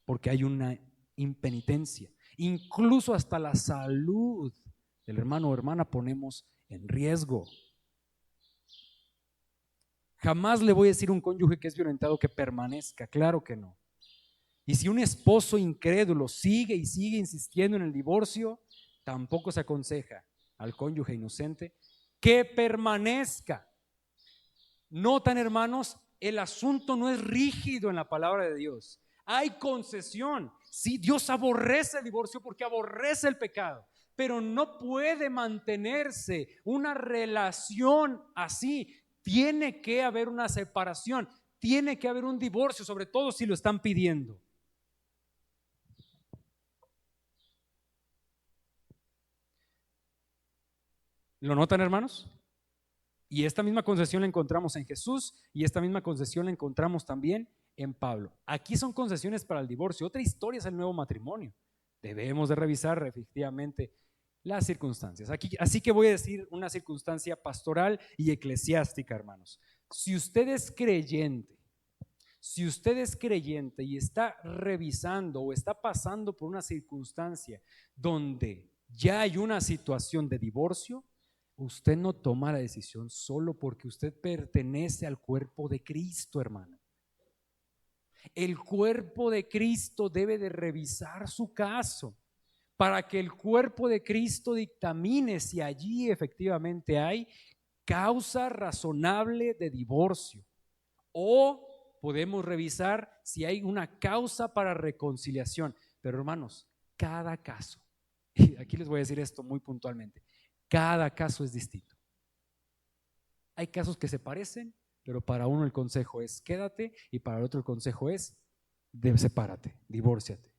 Porque hay una impenitencia. Incluso hasta la salud del hermano o hermana ponemos en riesgo. Jamás le voy a decir a un cónyuge que es violentado que permanezca, claro que no. Y si un esposo incrédulo sigue y sigue insistiendo en el divorcio, tampoco se aconseja al cónyuge inocente que permanezca. Notan, hermanos, el asunto no es rígido en la palabra de Dios. Hay concesión. Sí, Dios aborrece el divorcio porque aborrece el pecado, pero no puede mantenerse una relación así. Tiene que haber una separación, tiene que haber un divorcio, sobre todo si lo están pidiendo. ¿Lo notan, hermanos? Y esta misma concesión la encontramos en Jesús y esta misma concesión la encontramos también en Pablo. Aquí son concesiones para el divorcio. Otra historia es el nuevo matrimonio. Debemos de revisar efectivamente las circunstancias. Así que voy a decir una circunstancia pastoral y eclesiástica, hermanos. Si usted es creyente y está revisando o está pasando por una circunstancia donde ya hay una situación de divorcio, usted no toma la decisión solo porque usted pertenece al cuerpo de Cristo, hermano. El cuerpo de Cristo debe de revisar su caso para que el cuerpo de Cristo dictamine si allí efectivamente hay causa razonable de divorcio, o podemos revisar si hay una causa para reconciliación. Pero hermanos, cada caso, y aquí les voy a decir esto muy puntualmente, cada caso es distinto. Hay casos que se parecen, pero para uno el consejo es quédate y para el otro el consejo es sepárate, divórciate.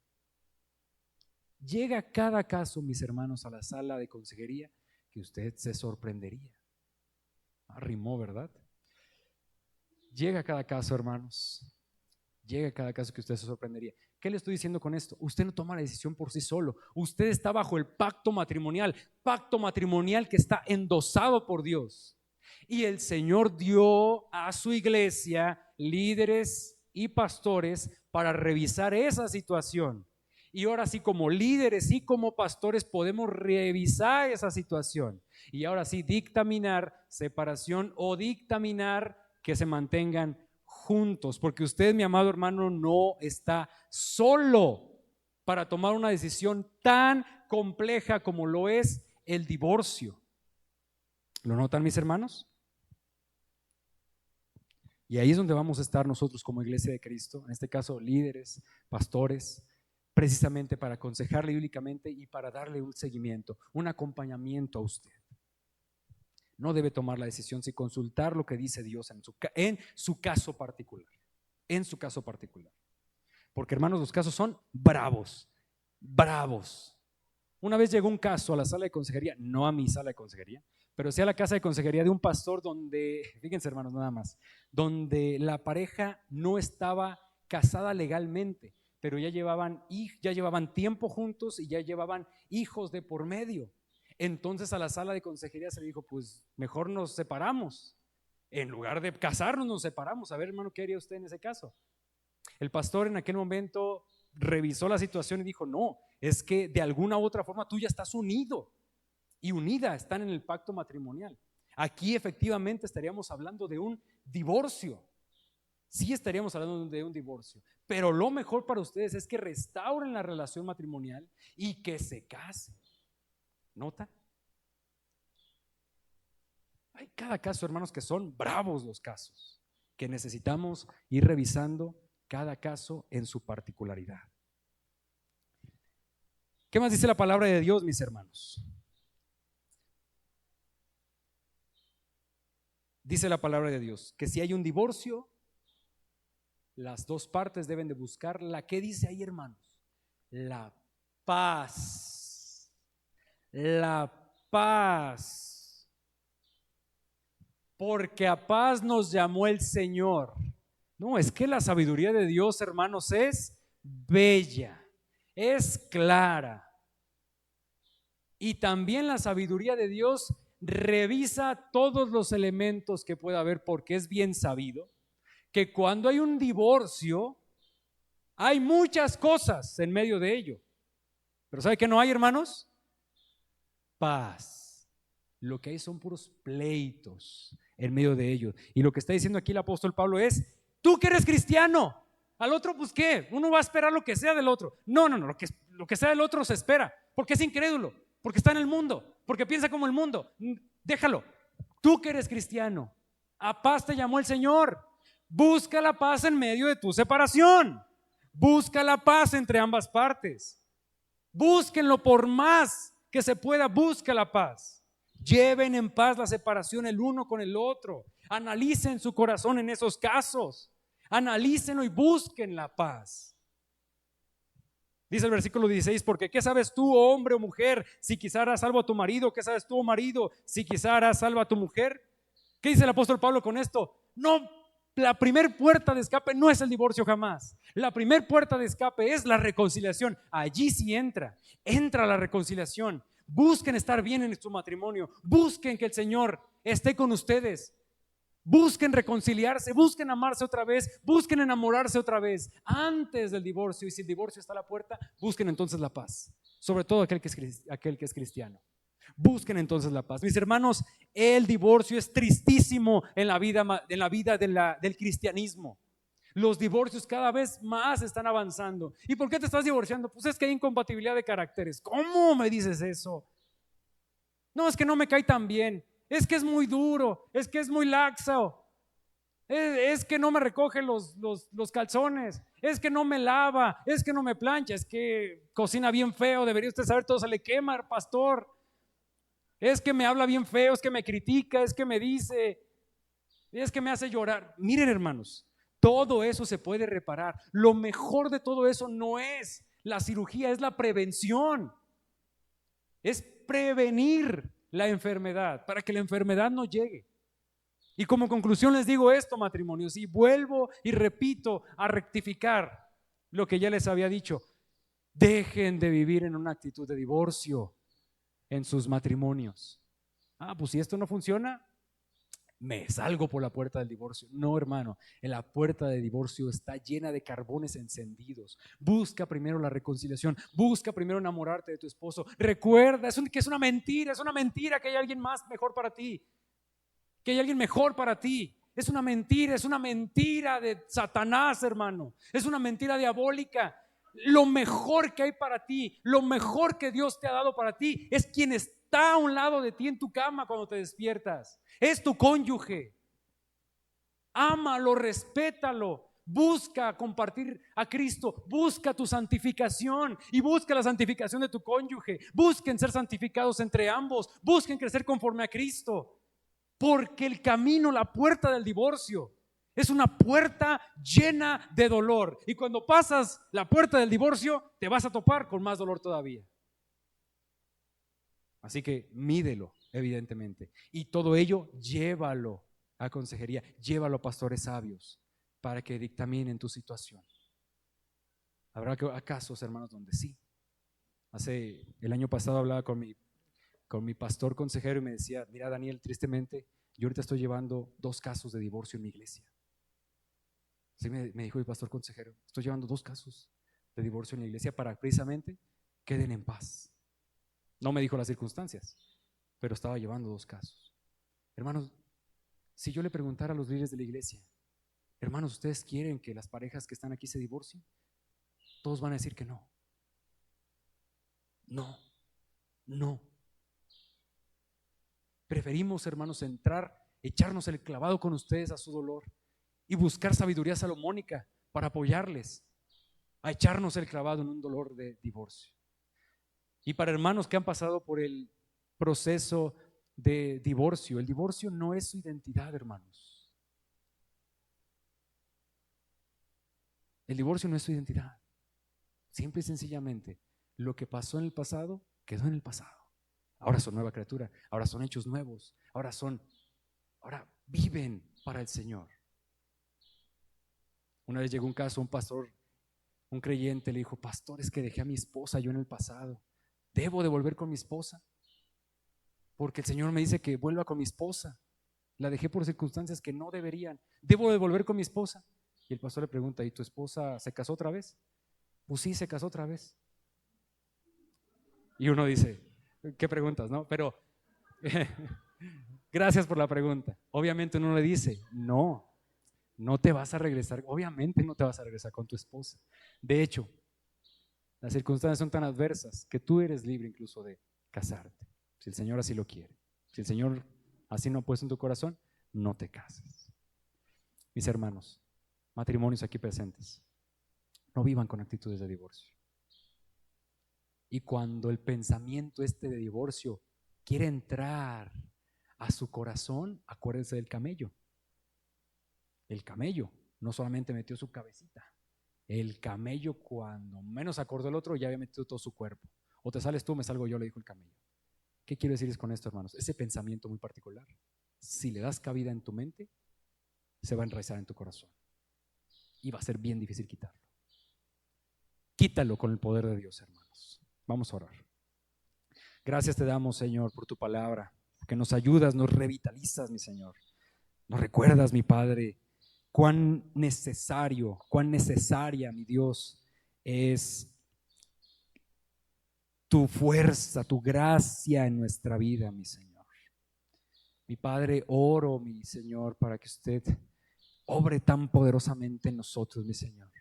Llega cada caso, mis hermanos, a la sala de consejería que usted se sorprendería. Arrimó, ¿verdad? Llega cada caso, hermanos. Llega cada caso que usted se sorprendería. ¿Qué le estoy diciendo con esto? Usted no toma la decisión por sí solo. Usted está bajo el pacto matrimonial que está endosado por Dios. Y el Señor dio a su iglesia líderes y pastores para revisar esa situación. Y ahora sí, como líderes y como pastores podemos revisar esa situación. Y ahora sí, dictaminar separación o dictaminar que se mantengan juntos. Porque usted, mi amado hermano, no está solo para tomar una decisión tan compleja como lo es el divorcio. ¿Lo notan, mis hermanos? Y ahí es donde vamos a estar nosotros como Iglesia de Cristo, en este caso líderes, pastores, precisamente para aconsejarle bíblicamente y para darle un seguimiento, un acompañamiento a usted. No debe tomar la decisión sin consultar lo que dice Dios en su caso particular. En su caso particular. Porque, hermanos, los casos son bravos, bravos. Una vez llegó un caso a la sala de consejería, no a mi sala de consejería, pero sí a la casa de consejería de un pastor donde, fíjense, hermanos, nada más, donde la pareja no estaba casada legalmente, pero ya llevaban tiempo juntos y ya llevaban hijos de por medio. Entonces a la sala de consejería se le dijo, pues mejor nos separamos. En lugar de casarnos, nos separamos. A ver, hermano, ¿qué haría usted en ese caso? El pastor en aquel momento revisó la situación y dijo, no, es que de alguna u otra forma tú ya estás unido y unida, están en el pacto matrimonial. Aquí efectivamente estaríamos hablando de un divorcio. Sí estaríamos hablando de un divorcio, pero lo mejor para ustedes es que restauren la relación matrimonial y que se casen. ¿Nota? Hay cada caso, hermanos, que son bravos los casos, que necesitamos ir revisando cada caso en su particularidad. ¿Qué más dice la palabra de Dios, mis hermanos? Dice la palabra de Dios que si hay un divorcio, las dos partes deben de buscar ¿qué dice ahí, hermanos? La paz. La paz. Porque a paz nos llamó el Señor. No, es que la sabiduría de Dios, hermanos, es bella, es clara. Y también la sabiduría de Dios revisa todos los elementos que pueda haber, porque es bien sabido que cuando hay un divorcio, hay muchas cosas en medio de ello. Pero ¿sabe qué no hay, hermanos? Paz. Lo que hay son puros pleitos en medio de ellos. Y lo que está diciendo aquí el apóstol Pablo es: tú que eres cristiano, al otro pues ¿qué? Uno va a esperar lo que sea del otro. No, lo que sea del otro se espera, porque es incrédulo, porque está en el mundo, porque piensa como el mundo. Déjalo. Tú que eres cristiano, a paz te llamó el Señor. Busca la paz en medio de tu separación. Busca la paz entre ambas partes. Búsquenlo por más que se pueda, busca la paz. Lleven en paz la separación el uno con el otro. Analicen su corazón en esos casos. Analícenlo y busquen la paz. Dice el versículo 16: porque ¿qué sabes tú, oh hombre o mujer, si quizá harás salvo a tu marido? ¿Qué sabes tú, oh marido, si quizá harás salvo a tu mujer? ¿Qué dice el apóstol Pablo con esto? No, la primer puerta de escape no es el divorcio jamás. La primer puerta de escape es la reconciliación. Allí sí entra la reconciliación. Busquen estar bien en su matrimonio. Busquen que el Señor esté con ustedes. Busquen reconciliarse, busquen amarse otra vez, busquen enamorarse otra vez antes del divorcio. Y si el divorcio está a la puerta, busquen entonces la paz. Sobre todo aquel que es cristiano. Busquen entonces la paz. Mis hermanos, el divorcio es tristísimo en la vida del cristianismo. Los divorcios cada vez más están avanzando. ¿Y por qué te estás divorciando? Pues es que hay incompatibilidad de caracteres. ¿Cómo me dices eso? No, es que no me cae tan bien. Es que es muy duro. Es que es muy laxo. Es que no me recoge los calzones. Es que no me lava. Es que no me plancha. Es que cocina bien feo. Debería usted saber, todo se le quema, pastor. Es que me habla bien feo. Es que me critica. Es que me dice. Es que me hace llorar. Miren, hermanos, todo eso se puede reparar. Lo mejor de todo eso no es la cirugía, es la prevención. Es prevenir la enfermedad para que la enfermedad no llegue. Y como conclusión les digo esto, matrimonios, y vuelvo y repito a rectificar lo que ya les había dicho: dejen de vivir en una actitud de divorcio en sus matrimonios. Pues si esto no funciona, me salgo por la puerta del divorcio. No, hermano, en la puerta del divorcio está llena de carbones encendidos. Busca primero la reconciliación, busca primero enamorarte de tu esposo. Recuerda que es una mentira que hay alguien más mejor para ti, que hay alguien mejor para ti. Es una mentira de Satanás, hermano. Es una mentira diabólica. Lo mejor que hay para ti, lo mejor que Dios te ha dado para ti, es quien está a un lado de ti en tu cama cuando te despiertas. Es tu cónyuge. Ámalo, respétalo. Busca compartir a Cristo. Busca tu santificación y busca la santificación de tu cónyuge. Busquen ser santificados entre ambos. Busquen crecer conforme a Cristo. Porque el camino, la puerta del divorcio, es una puerta llena de dolor. Y cuando pasas la puerta del divorcio, te vas a topar con más dolor todavía. Así que mídelo, evidentemente. Y todo ello, llévalo a consejería, llévalo a pastores sabios para que dictaminen tu situación. Habrá casos, hermanos, donde sí. El año pasado hablaba con mi pastor consejero y me decía: mira, Daniel, tristemente yo ahorita estoy llevando 2 casos de divorcio en mi iglesia. Sí, me dijo mi pastor consejero: estoy llevando 2 casos de divorcio en la iglesia para precisamente queden en paz. No me dijo las circunstancias, pero estaba llevando 2 casos. Hermanos, si yo le preguntara a los líderes de la iglesia: hermanos, ¿ustedes quieren que las parejas que están aquí se divorcien? Todos van a decir que no. No. Preferimos, hermanos, echarnos el clavado con ustedes a su dolor y buscar sabiduría salomónica para apoyarles a echarnos el clavado en un dolor de divorcio. Y para hermanos que han pasado por el proceso de divorcio. El divorcio no es su identidad, hermanos. El divorcio no es su identidad. Simple y sencillamente, lo que pasó en el pasado, quedó en el pasado. Ahora son nueva criatura, ahora son hechos nuevos, ahora viven para el Señor. Una vez llegó un caso, un pastor, un creyente le dijo: pastor, es que dejé a mi esposa yo en el pasado. ¿Debo de volver con mi esposa? Porque el Señor me dice que vuelva con mi esposa. La dejé por circunstancias que no deberían. ¿Debo de volver con mi esposa? Y el pastor le pregunta: ¿y tu esposa se casó otra vez? Pues sí, se casó otra vez. Y uno dice: ¿qué preguntas, no? Pero gracias por la pregunta. Obviamente uno le dice: no te vas a regresar. Obviamente no te vas a regresar con tu esposa. De hecho, las circunstancias son tan adversas que tú eres libre incluso de casarte, si el Señor así lo quiere. Si el Señor así no ha puesto en tu corazón, no te cases. Mis hermanos, matrimonios aquí presentes, no vivan con actitudes de divorcio. Y cuando el pensamiento de divorcio quiere entrar a su corazón, acuérdense del camello. El camello no solamente metió su cabecita, el camello, cuando menos acordó el otro, ya había metido todo su cuerpo. O te sales tú, me salgo yo, le dijo el camello. ¿Qué quiero decirles con esto, hermanos? Ese pensamiento muy particular, si le das cabida en tu mente, se va a enraizar en tu corazón y va a ser bien difícil quitarlo. Quítalo con el poder de Dios, hermanos. Vamos a orar. Gracias te damos, Señor, por tu palabra, que nos ayudas, nos revitalizas, mi Señor. Nos recuerdas, mi Padre, cuán necesario, cuán necesaria, mi Dios, es tu fuerza, tu gracia en nuestra vida, mi Señor. Mi Padre, oro, mi Señor, para que usted obre tan poderosamente en nosotros, mi Señor.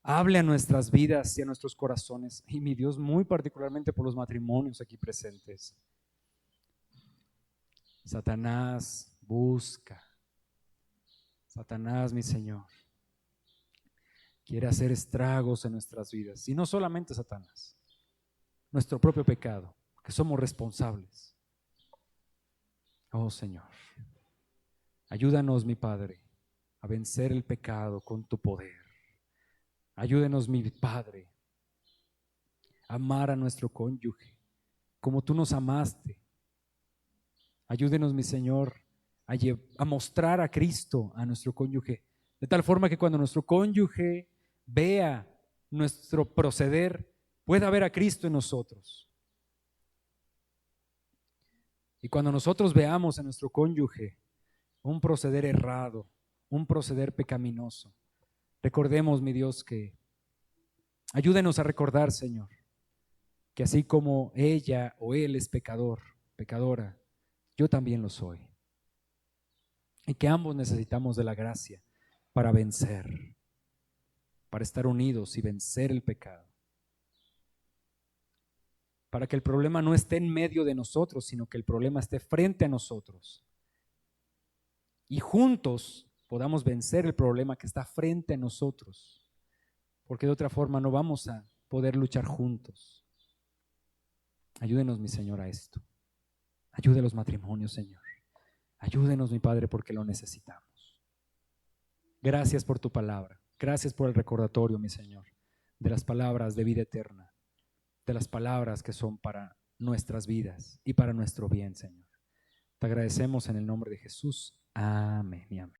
Hable a nuestras vidas y a nuestros corazones. Y mi Dios, muy particularmente por los matrimonios aquí presentes. Satanás busca. Satanás, mi Señor, quiere hacer estragos en nuestras vidas. Y no solamente Satanás, nuestro propio pecado, que somos responsables. Oh Señor, ayúdanos, mi Padre, a vencer el pecado con tu poder. Ayúdenos, mi Padre, a amar a nuestro cónyuge como tú nos amaste. Ayúdenos, mi Señor, a mostrar a Cristo a nuestro cónyuge, de tal forma que cuando nuestro cónyuge vea nuestro proceder, pueda ver a Cristo en nosotros. Y cuando nosotros veamos en nuestro cónyuge un proceder errado, un proceder pecaminoso, recordemos, mi Dios, que ayúdenos a recordar, Señor, que así como ella o él es pecador, pecadora, yo también lo soy. Y que ambos necesitamos de la gracia para vencer, para estar unidos y vencer el pecado. Para que el problema no esté en medio de nosotros, sino que el problema esté frente a nosotros. Y juntos podamos vencer el problema que está frente a nosotros. Porque de otra forma no vamos a poder luchar juntos. Ayúdenos, mi Señor, a esto. Ayude a los matrimonios, Señor. Ayúdenos, mi Padre, porque lo necesitamos. Gracias por tu palabra. Gracias por el recordatorio, mi Señor, de las palabras de vida eterna, de las palabras que son para nuestras vidas y para nuestro bien, Señor. Te agradecemos en el nombre de Jesús. Amén y amén.